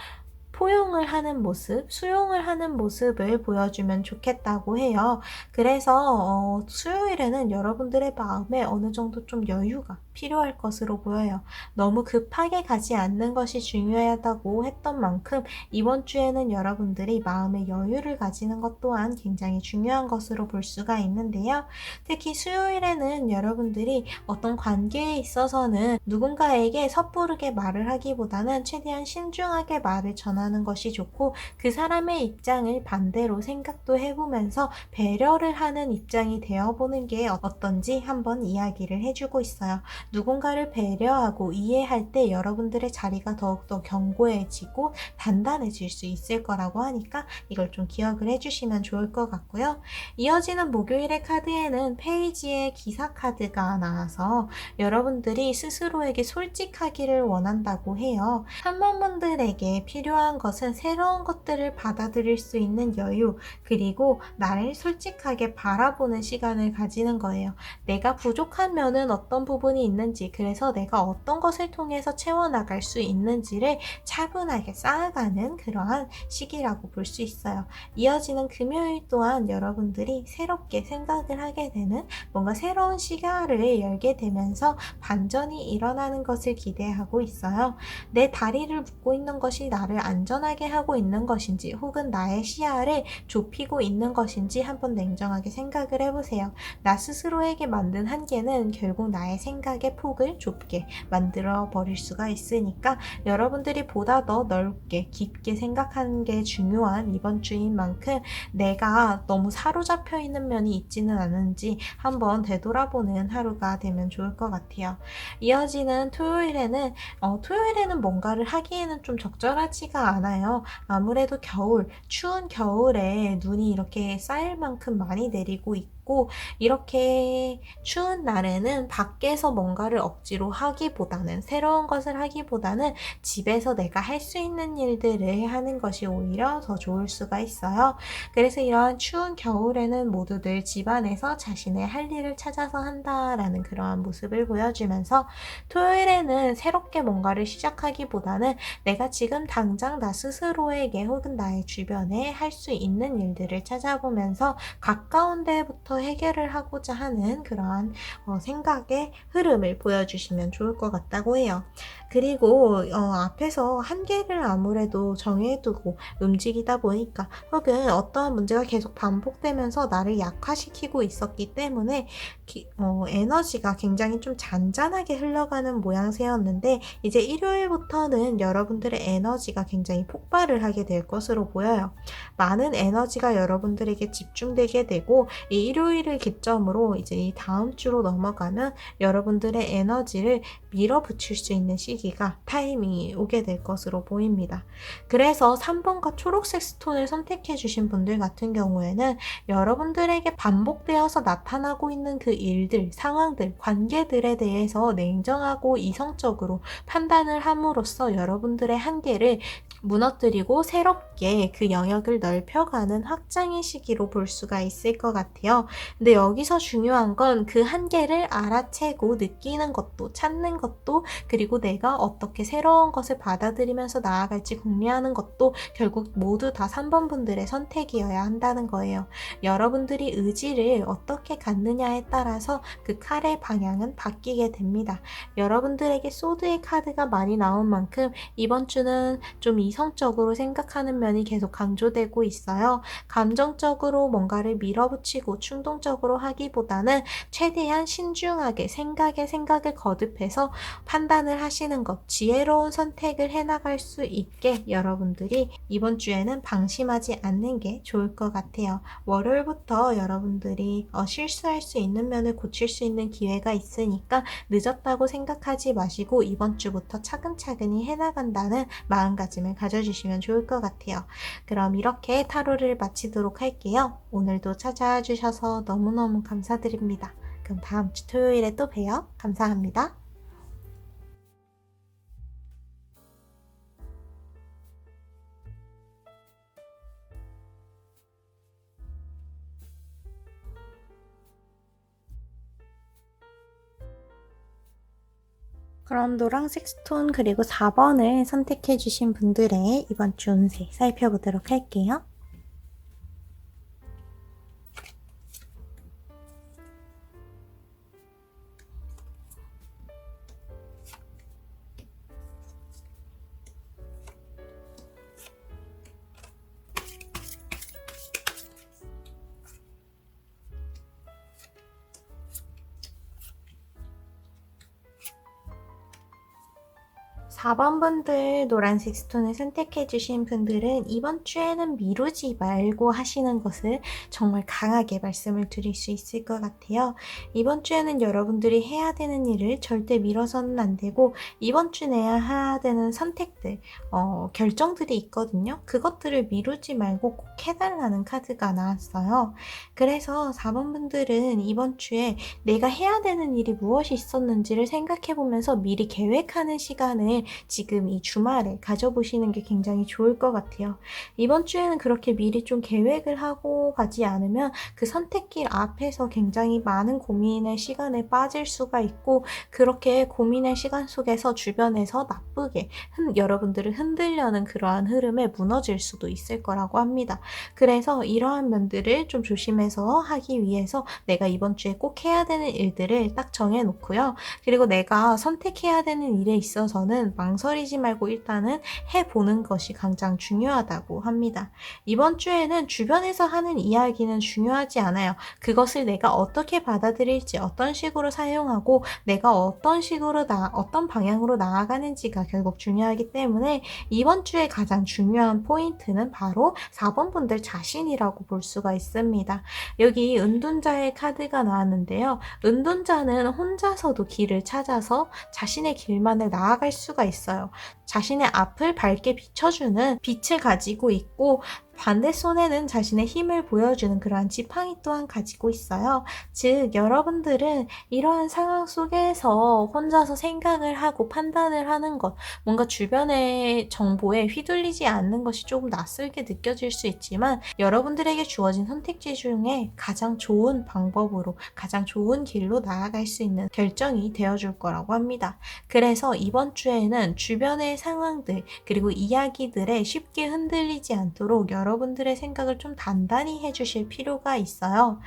포용을 하는 모습, 수용을 하는 모습을 보여주면 좋겠다고 해요. 그래서 수요일에는 여러분들의 마음에 어느 정도 좀 여유가 필요할 것으로 보여요. 너무 급하게 가지 않는 것이 중요하다고 했던 만큼 이번 주에는 여러분들이 마음의 여유를 가지는 것 또한 굉장히 중요한 것으로 볼 수가 있는데요. 특히 수요일에는 여러분들이 어떤 관계에 있어서는 누군가에게 섣부르게 말을 하기보다는 최대한 신중하게 말을 전하는 것이 좋고, 그 사람의 입장을 반대로 생각도 해보면서 배려를 하는 입장이 되어보는 게 어떤지 한번 이야기를 해주고 있어요. 누군가를 배려하고 이해할 때 여러분들의 자리가 더욱더 견고해지고 단단해질 수 있을 거라고 하니까 이걸 좀 기억을 해주시면 좋을 것 같고요. 이어지는 목요일의 카드에는 페이지에 기사 카드가 나와서 여러분들이 스스로에게 솔직하기를 원한다고 해요. 3번분들에게 필요한 것은 새로운 것들을 받아들일 수 있는 여유, 그리고 나를 솔직하게 바라보는 시간을 가지는 거예요. 내가 부족한 면은 어떤 부분이 있는지, 그래서 내가 어떤 것을 통해서 채워나갈 수 있는지를 차분하게 쌓아가는 그러한 시기라고 볼 수 있어요. 이어지는 금요일 또한 여러분들이 새롭게 생각을 하게 되는, 뭔가 새로운 시야를 열게 되면서 반전이 일어나는 것을 기대하고 있어요. 내 다리를 묶고 있는 것이 나를 안전하게 하고 있는 것인지, 혹은 나의 시야를 좁히고 있는 것인지 한번 냉정하게 생각을 해보세요. 나 스스로에게 만든 한계는 결국 나의 생각의 폭을 좁게 만들어 버릴 수가 있으니까 여러분들이 보다 더 넓게 깊게 생각하는 게 중요한 이번 주인 만큼 내가 너무 사로잡혀 있는 면이 있지는 않은지 한번 되돌아보는 하루가 되면 좋을 것 같아요. 이어지는 토요일에는 뭔가를 하기에는 좀 적절하지가 않아요. 아무래도 추운 겨울에 눈이 이렇게 쌓일 만큼 많이 내리고 있고, 이렇게 추운 날에는 밖에서 뭔가를 억지로 하기보다는, 새로운 것을 하기보다는 집에서 내가 할 수 있는 일들을 하는 것이 오히려 더 좋을 수가 있어요. 그래서 이러한 추운 겨울에는 모두들 집안에서 자신의 할 일을 찾아서 한다라는 그러한 모습을 보여주면서, 토요일에는 새롭게 뭔가를 시작하기보다는 내가 지금 당장 나 스스로에게 혹은 나의 주변에 할 수 있는 일들을 찾아보면서 가까운 데부터 해결을 하고자 하는 그러한 생각의 흐름을 보여주시면 좋을 것 같다고 해요. 그리고 앞에서 한계를 아무래도 정해두고 움직이다 보니까, 혹은 어떠한 문제가 계속 반복되면서 나를 약화시키고 있었기 때문에 에너지가 굉장히 좀 잔잔하게 흘러가는 모양새였는데, 이제 일요일부터는 여러분들의 에너지가 굉장히 폭발을 하게 될 것으로 보여요. 많은 에너지가 여러분들에게 집중되게 되고, 이 일요일을 기점으로 이제 이 다음 주로 넘어가면 여러분들의 에너지를 밀어붙일 수 있는 시기가, 타이밍이 오게 될 것으로 보입니다. 그래서 3번과 초록색 스톤을 선택해 주신 분들 같은 경우에는 여러분들에게 반복되어서 나타나고 있는 그 일들, 상황들, 관계들에 대해서 냉정하고 이성적으로 판단을 함으로써 여러분들의 한계를 무너뜨리고 새롭게 그 영역을 넓혀가는 확장의 시기로 볼 수가 있을 것 같아요. 근데 여기서 중요한 건 그 한계를 알아채고 느끼는 것도, 찾는 것도, 그리고 내가 어떻게 새로운 것을 받아들이면서 나아갈지 궁리하는 것도 결국 모두 다 3번 분들의 선택이어야 한다는 거예요. 여러분들이 의지를 어떻게 갖느냐에 따라서 그 칼의 방향은 바뀌게 됩니다. 여러분들에게 소드의 카드가 많이 나온 만큼 이번 주는 좀 이성적으로 생각하는 면이 계속 강조되고 있어요. 감정적으로 뭔가를 밀어붙이고 충동적으로 하기보다는 최대한 신중하게 생각에 생각을 거듭해서 판단을 하시는 것, 지혜로운 선택을 해나갈 수 있게 여러분들이 이번 주에는 방심하지 않는 게 좋을 것 같아요. 월요일부터 여러분들이 실수할 수 있는 면을 고칠 수 있는 기회가 있으니까 늦었다고 생각하지 마시고 이번 주부터 차근차근히 해나간다는 마음가짐을 가져주시면 좋을 것 같아요. 그럼 이렇게 타로를 마치도록 할게요. 오늘도 찾아와 주셔서 너무너무 감사드립니다. 그럼 다음 주 토요일에 또 봬요. 감사합니다. 그럼 노란색 스톤 그리고 4번을 선택해 주신 분들의 이번 주 운세 살펴보도록 할게요. 4번 분들 노란색 스톤을 선택해 주신 분들은 이번 주에는 미루지 말고 하시는 것을 정말 강하게 말씀을 드릴 수 있을 것 같아요. 이번 주에는 여러분들이 해야 되는 일을 절대 미뤄서는 안 되고 이번 주 내야 해야 되는 선택들, 결정들이 있거든요. 그것들을 미루지 말고 꼭 해달라는 카드가 나왔어요. 그래서 4번 분들은 이번 주에 내가 해야 되는 일이 무엇이 있었는지를 생각해 보면서 미리 계획하는 시간을 지금 이 주말에 가져보시는 게 굉장히 좋을 것 같아요. 이번 주에는 그렇게 미리 좀 계획을 하고 가지 않으면 그 선택길 앞에서 굉장히 많은 고민의 시간에 빠질 수가 있고 그렇게 고민의 시간 속에서 주변에서 나쁘게 여러분들을 흔들려는 그러한 흐름에 무너질 수도 있을 거라고 합니다. 그래서 이러한 면들을 좀 조심해서 하기 위해서 내가 이번 주에 꼭 해야 되는 일들을 딱 정해놓고요. 그리고 내가 선택해야 되는 일에 있어서는 망설이지 말고 일단은 해보는 것이 가장 중요하다고 합니다. 이번 주에는 주변에서 하는 이야기는 중요하지 않아요. 그것을 내가 어떻게 받아들일지, 어떤 식으로 사용하고 내가 어떤 방향으로 나아가는지가 결국 중요하기 때문에 이번 주에 가장 중요한 포인트는 바로 4번 분들 자신이라고 볼 수가 있습니다. 여기 은둔자의 카드가 나왔는데요. 은둔자는 혼자서도 길을 찾아서 자신의 길만을 나아갈 수가 있어요. 자신의 앞을 밝게 비춰주는 빛을 가지고 있고 반대 손에는 자신의 힘을 보여주는 그러한 지팡이 또한 가지고 있어요. 즉 여러분들은 이러한 상황 속에서 혼자서 생각을 하고 판단을 하는 것, 뭔가 주변의 정보에 휘둘리지 않는 것이 조금 낯설게 느껴질 수 있지만 여러분들에게 주어진 선택지 중에 가장 좋은 방법으로 가장 좋은 길로 나아갈 수 있는 결정이 되어줄 거라고 합니다. 그래서 이번 주에는 주변의 상황들 그리고 이야기들에 쉽게 흔들리지 않도록 여러분들의 생각을 좀 단단히 해주실 필요가 있어요.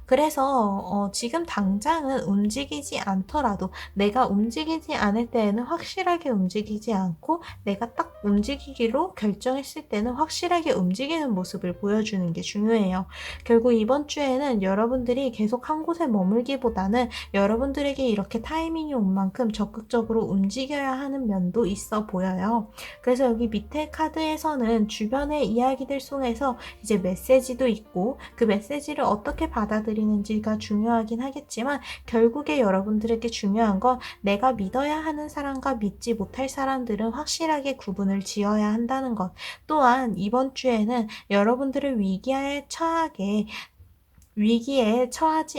그래서 지금 당장은 움직이지 않더라도 내가 움직이지 않을 때에는 확실하게 움직이지 않고 내가 딱 움직이기로 결정했을 때는 확실하게 움직이는 모습을 보여주는 게 중요해요. 결국 이번 주에는 여러분들이 계속 한 곳에 머물기보다는 여러분들에게 이렇게 타이밍이 온 만큼 적극적으로 움직여야 하는 면도 있어 보여요. 그래서 여기 밑에 카드에서는 주변의 이야기들 속에서 이제 메시지도 있고 그 메시지를 어떻게 받아들이는지가 중요하긴 하겠지만 결국에 여러분들에게 중요한 건 내가 믿어야 하는 사람과 믿지 못할 사람들은 확실하게 구분을 지어야 한다는 것. 또한 이번 주에는 여러분들을 위기에 처하지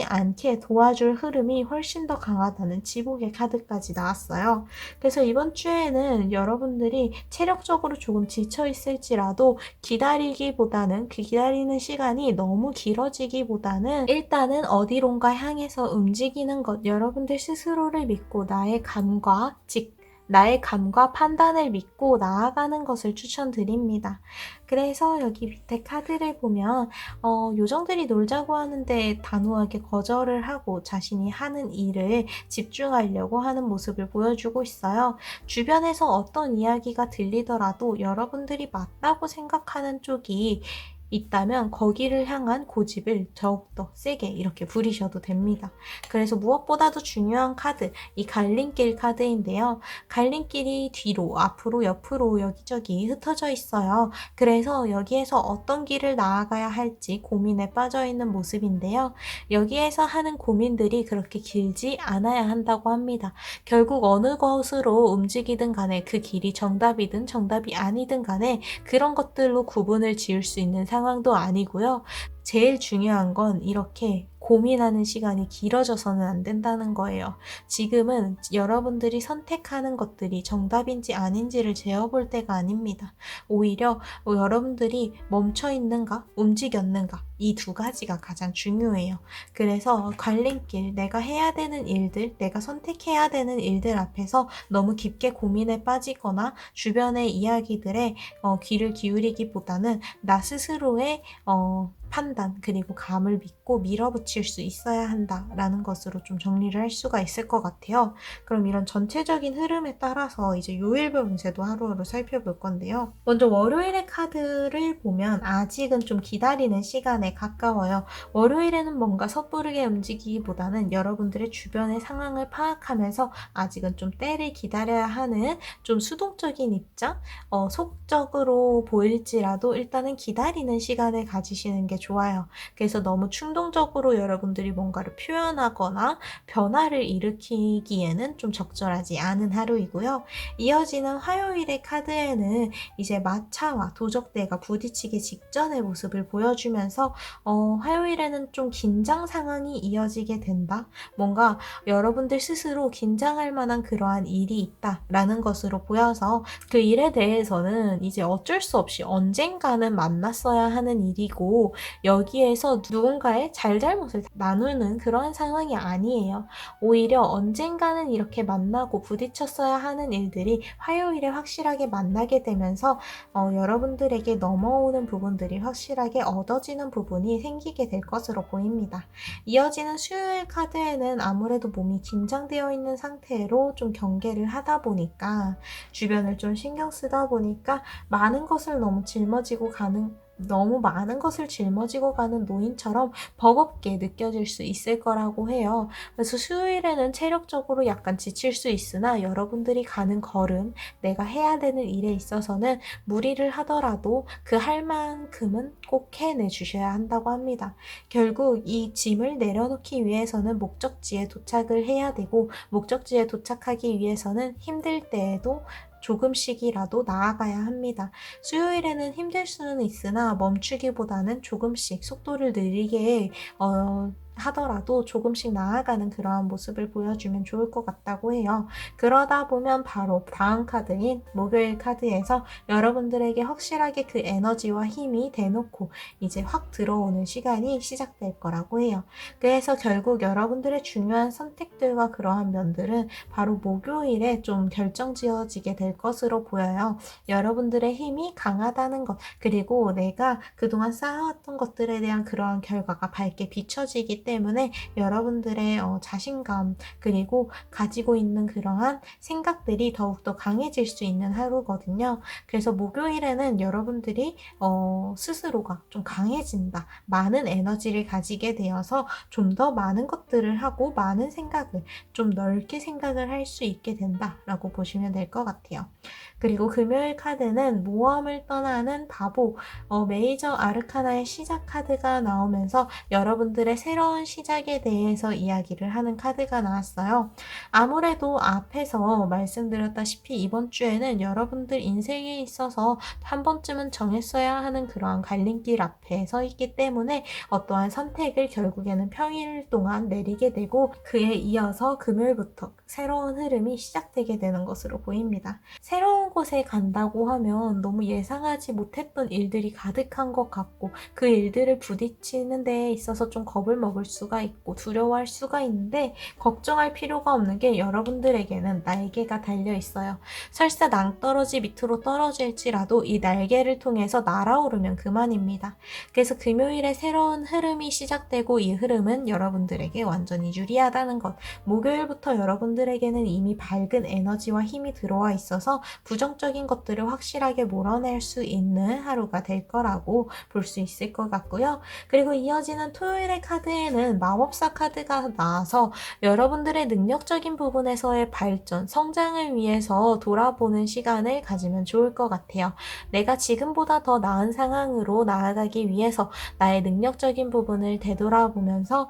않게 도와줄 흐름이 훨씬 더 강하다는 지복의 카드까지 나왔어요. 그래서 이번 주에는 여러분들이 체력적으로 조금 지쳐 있을지라도 기다리기보다는 그 기다리는 시간이 너무 길어지기보다는 일단은 어디론가 향해서 움직이는 것, 여러분들 스스로를 믿고 나의 감과 판단을 믿고 나아가는 것을 추천드립니다. 그래서 여기 밑에 카드를 보면 요정들이 놀자고 하는데 단호하게 거절을 하고 자신이 하는 일을 집중하려고 하는 모습을 보여주고 있어요. 주변에서 어떤 이야기가 들리더라도 여러분들이 맞다고 생각하는 쪽이 있다면 거기를 향한 고집을 더욱더 세게 이렇게 부리셔도 됩니다. 그래서 무엇보다도 중요한 카드, 이 갈림길 카드인데요. 갈림길이 뒤로, 앞으로, 옆으로 여기저기 흩어져 있어요. 그래서 여기에서 어떤 길을 나아가야 할지 고민에 빠져 있는 모습인데요. 여기에서 하는 고민들이 그렇게 길지 않아야 한다고 합니다. 결국 어느 것으로 움직이든 간에 그 길이 정답이든 정답이 아니든 간에 그런 것들로 구분을 지을 수 있는 상황도 아니고요. 제일 중요한 건 이렇게 고민하는 시간이 길어져서는 안 된다는 거예요. 지금은 여러분들이 선택하는 것들이 정답인지 아닌지를 재어볼 때가 아닙니다. 오히려 여러분들이 멈춰 있는가, 움직였는가, 이 두 가지가 가장 중요해요. 그래서 갈림길, 내가 해야 되는 일들, 내가 선택해야 되는 일들 앞에서 너무 깊게 고민에 빠지거나 주변의 이야기들에 귀를 기울이기보다는 나 스스로의 판단 그리고 감을 믿고 밀어붙일 수 있어야 한다라는 것으로 좀 정리를 할 수가 있을 것 같아요. 그럼 이런 전체적인 흐름에 따라서 이제 요일별 운세도 하루하루 살펴볼 건데요. 먼저 월요일의 카드를 보면 아직은 좀 기다리는 시간에 가까워요. 월요일에는 뭔가 섣부르게 움직이기보다는 여러분들의 주변의 상황을 파악하면서 아직은 좀 때를 기다려야 하는 좀 수동적인 입장, 속적으로 보일지라도 일단은 기다리는 시간을 가지시는 게 좋아요. 그래서 너무 충동적으로 여러분들이 뭔가를 표현하거나 변화를 일으키기에는 좀 적절하지 않은 하루이고요. 이어지는 화요일의 카드에는 이제 마차와 도적대가 부딪히기 직전의 모습을 보여주면서 화요일에는 좀 긴장 상황이 이어지게 된다. 뭔가 여러분들 스스로 긴장할 만한 그러한 일이 있다라는 것으로 보여서 그 일에 대해서는 이제 어쩔 수 없이 언젠가는 만났어야 하는 일이고 여기에서 누군가의 잘잘못을 나누는 그러한 상황이 아니에요. 오히려 언젠가는 이렇게 만나고 부딪혔어야 하는 일들이 화요일에 확실하게 만나게 되면서 여러분들에게 넘어오는 부분들이 확실하게 얻어지는 부분이 생기게 될 것으로 보입니다. 이어지는 수요일 카드에는 아무래도 몸이 긴장되어 있는 상태로 좀 경계를 하다 보니까 주변을 좀 신경 쓰다 보니까 너무 많은 것을 짊어지고 가는 노인처럼 버겁게 느껴질 수 있을 거라고 해요. 그래서 수요일에는 체력적으로 약간 지칠 수 있으나 여러분들이 가는 걸음, 내가 해야 되는 일에 있어서는 무리를 하더라도 그 할 만큼은 꼭 해내 주셔야 한다고 합니다. 결국 이 짐을 내려놓기 위해서는 목적지에 도착을 해야 되고 목적지에 도착하기 위해서는 힘들 때에도 조금씩이라도 나아가야 합니다. 수요일에는 힘들 수는 있으나 멈추기보다는 조금씩 속도를 느리게 하더라도 조금씩 나아가는 그러한 모습을 보여주면 좋을 것 같다고 해요. 그러다 보면 바로 다음 카드인 목요일 카드에서 여러분들에게 확실하게 그 에너지와 힘이 대놓고 이제 확 들어오는 시간이 시작될 거라고 해요. 그래서 결국 여러분들의 중요한 선택들과 그러한 면들은 바로 목요일에 좀 결정지어지게 될 것으로 보여요. 여러분들의 힘이 강하다는 것, 그리고 내가 그동안 쌓아왔던 것들에 대한 그러한 결과가 밝게 비춰지기 때문에 여러분들의 자신감 그리고 가지고 있는 그러한 생각들이 더욱더 강해질 수 있는 하루거든요. 그래서 목요일에는 여러분들이 스스로가 좀 강해진다. 많은 에너지를 가지게 되어서 좀 더 많은 것들을 하고 많은 생각을 좀 넓게 생각을 할 수 있게 된다라고 보시면 될 것 같아요. 그리고 금요일 카드는 모험을 떠나는 바보, 메이저 아르카나의 시작 카드가 나오면서 여러분들의 새로운 시작에 대해서 이야기를 하는 카드가 나왔어요. 아무래도 앞에서 말씀드렸다시피 이번 주에는 여러분들 인생에 있어서 한 번쯤은 정했어야 하는 그러한 갈림길 앞에 서 있기 때문에 어떠한 선택을 결국에는 평일 동안 내리게 되고 그에 이어서 금요일부터 새로운 흐름이 시작되게 되는 것으로 보입니다. 새로운 곳에 간다고 하면 너무 예상하지 못했던 일들이 가득한 것 같고 그 일들을 부딪히는 데에 있어서 좀 겁을 먹을 수가 있고 두려워할 수가 있는데 걱정할 필요가 없는 게 여러분들에게는 날개가 달려 있어요. 설사 낭떠러지 밑으로 떨어질지라도 이 날개를 통해서 날아오르면 그만입니다. 그래서 금요일에 새로운 흐름이 시작되고 이 흐름은 여러분들에게 완전히 유리하다는 것. 목요일부터 여러분들에게는 이미 밝은 에너지와 힘이 들어와 있어서 부정적인 것들을 확실하게 몰아낼 수 있는 하루가 될 거라고 볼 수 있을 것 같고요. 그리고 이어지는 토요일의 카드에는 마법사 카드가 나와서 여러분들의 능력적인 부분에서의 발전, 성장을 위해서 돌아보는 시간을 가지면 좋을 것 같아요. 내가 지금보다 더 나은 상황으로 나아가기 위해서 나의 능력적인 부분을 되돌아보면서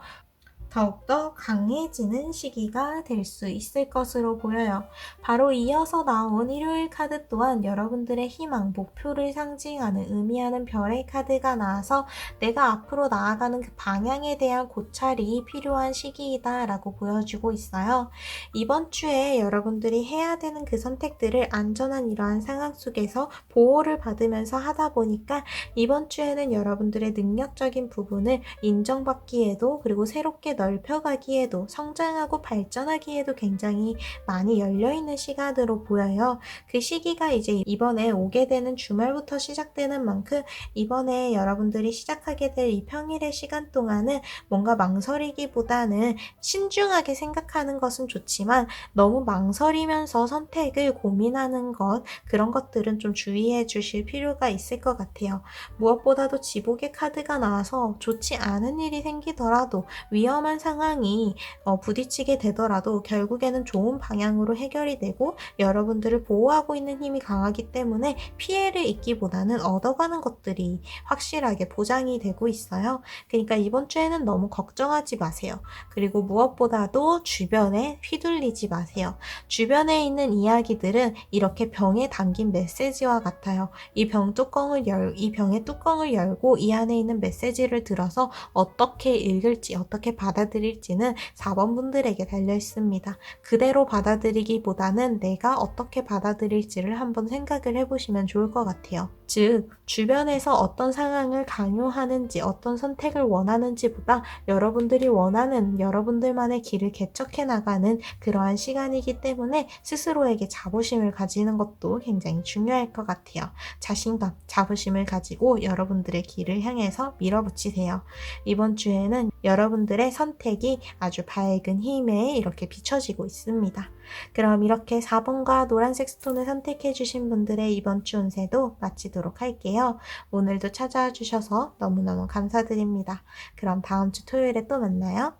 더욱더 강해지는 시기가 될 수 있을 것으로 보여요. 바로 이어서 나온 일요일 카드 또한 여러분들의 희망, 목표를 상징하는 의미하는 별의 카드가 나와서 내가 앞으로 나아가는 그 방향에 대한 고찰이 필요한 시기이다 라고 보여주고 있어요. 이번 주에 여러분들이 해야 되는 그 선택들을 안전한 이러한 상황 속에서 보호를 받으면서 하다 보니까 이번 주에는 여러분들의 능력적인 부분을 인정받기에도 그리고 새롭게 넓혀가기에도 성장하고 발전하기에도 굉장히 많이 열려있는 시간으로 보여요. 그 시기가 이제 이번에 오게 되는 주말부터 시작되는 만큼 이번에 여러분들이 시작하게 될 이 평일의 시간 동안은 뭔가 망설이기보다는 신중하게 생각하는 것은 좋지만 너무 망설이면서 선택을 고민하는 것, 그런 것들은 좀 주의해 주실 필요가 있을 것 같아요. 무엇보다도 지복의 카드가 나와서 좋지 않은 일이 생기더라도 위험한 상황이 부딪히게 되더라도 결국에는 좋은 방향으로 해결이 되고 여러분들을 보호하고 있는 힘이 강하기 때문에 피해를 입기보다는 얻어가는 것들이 확실하게 보장이 되고 있어요. 그러니까 이번 주에는 너무 걱정하지 마세요. 그리고 무엇보다도 주변에 휘둘리지 마세요. 주변에 있는 이야기들은 이렇게 병에 담긴 메시지와 같아요. 이 병의 뚜껑을 열고 이 안에 있는 메시지를 들어서 어떻게 읽을지, 어떻게 받아들일지는 4번 분들에게 달려 있습니다. 그대로 받아들이기보다는 내가 어떻게 받아들일지를 한번 생각을 해보시면 좋을 것 같아요. 즉, 주변에서 어떤 상황을 강요하는지, 어떤 선택을 원하는지보다 여러분들이 원하는 여러분들만의 길을 개척해 나가는 그러한 시간이기 때문에 스스로에게 자부심을 가지는 것도 굉장히 중요할 것 같아요. 자신감, 자부심을 가지고 여러분들의 길을 향해서 밀어붙이세요. 이번 주에는 여러분들의 선택이 아주 밝은 힘에 이렇게 비춰지고 있습니다. 그럼 이렇게 4번과 노란색 스톤을 선택해 주신 분들의 이번 주 운세도 마치도록 할게요. 오늘도 찾아와 주셔서 너무너무 감사드립니다. 그럼 다음 주 토요일에 또 만나요.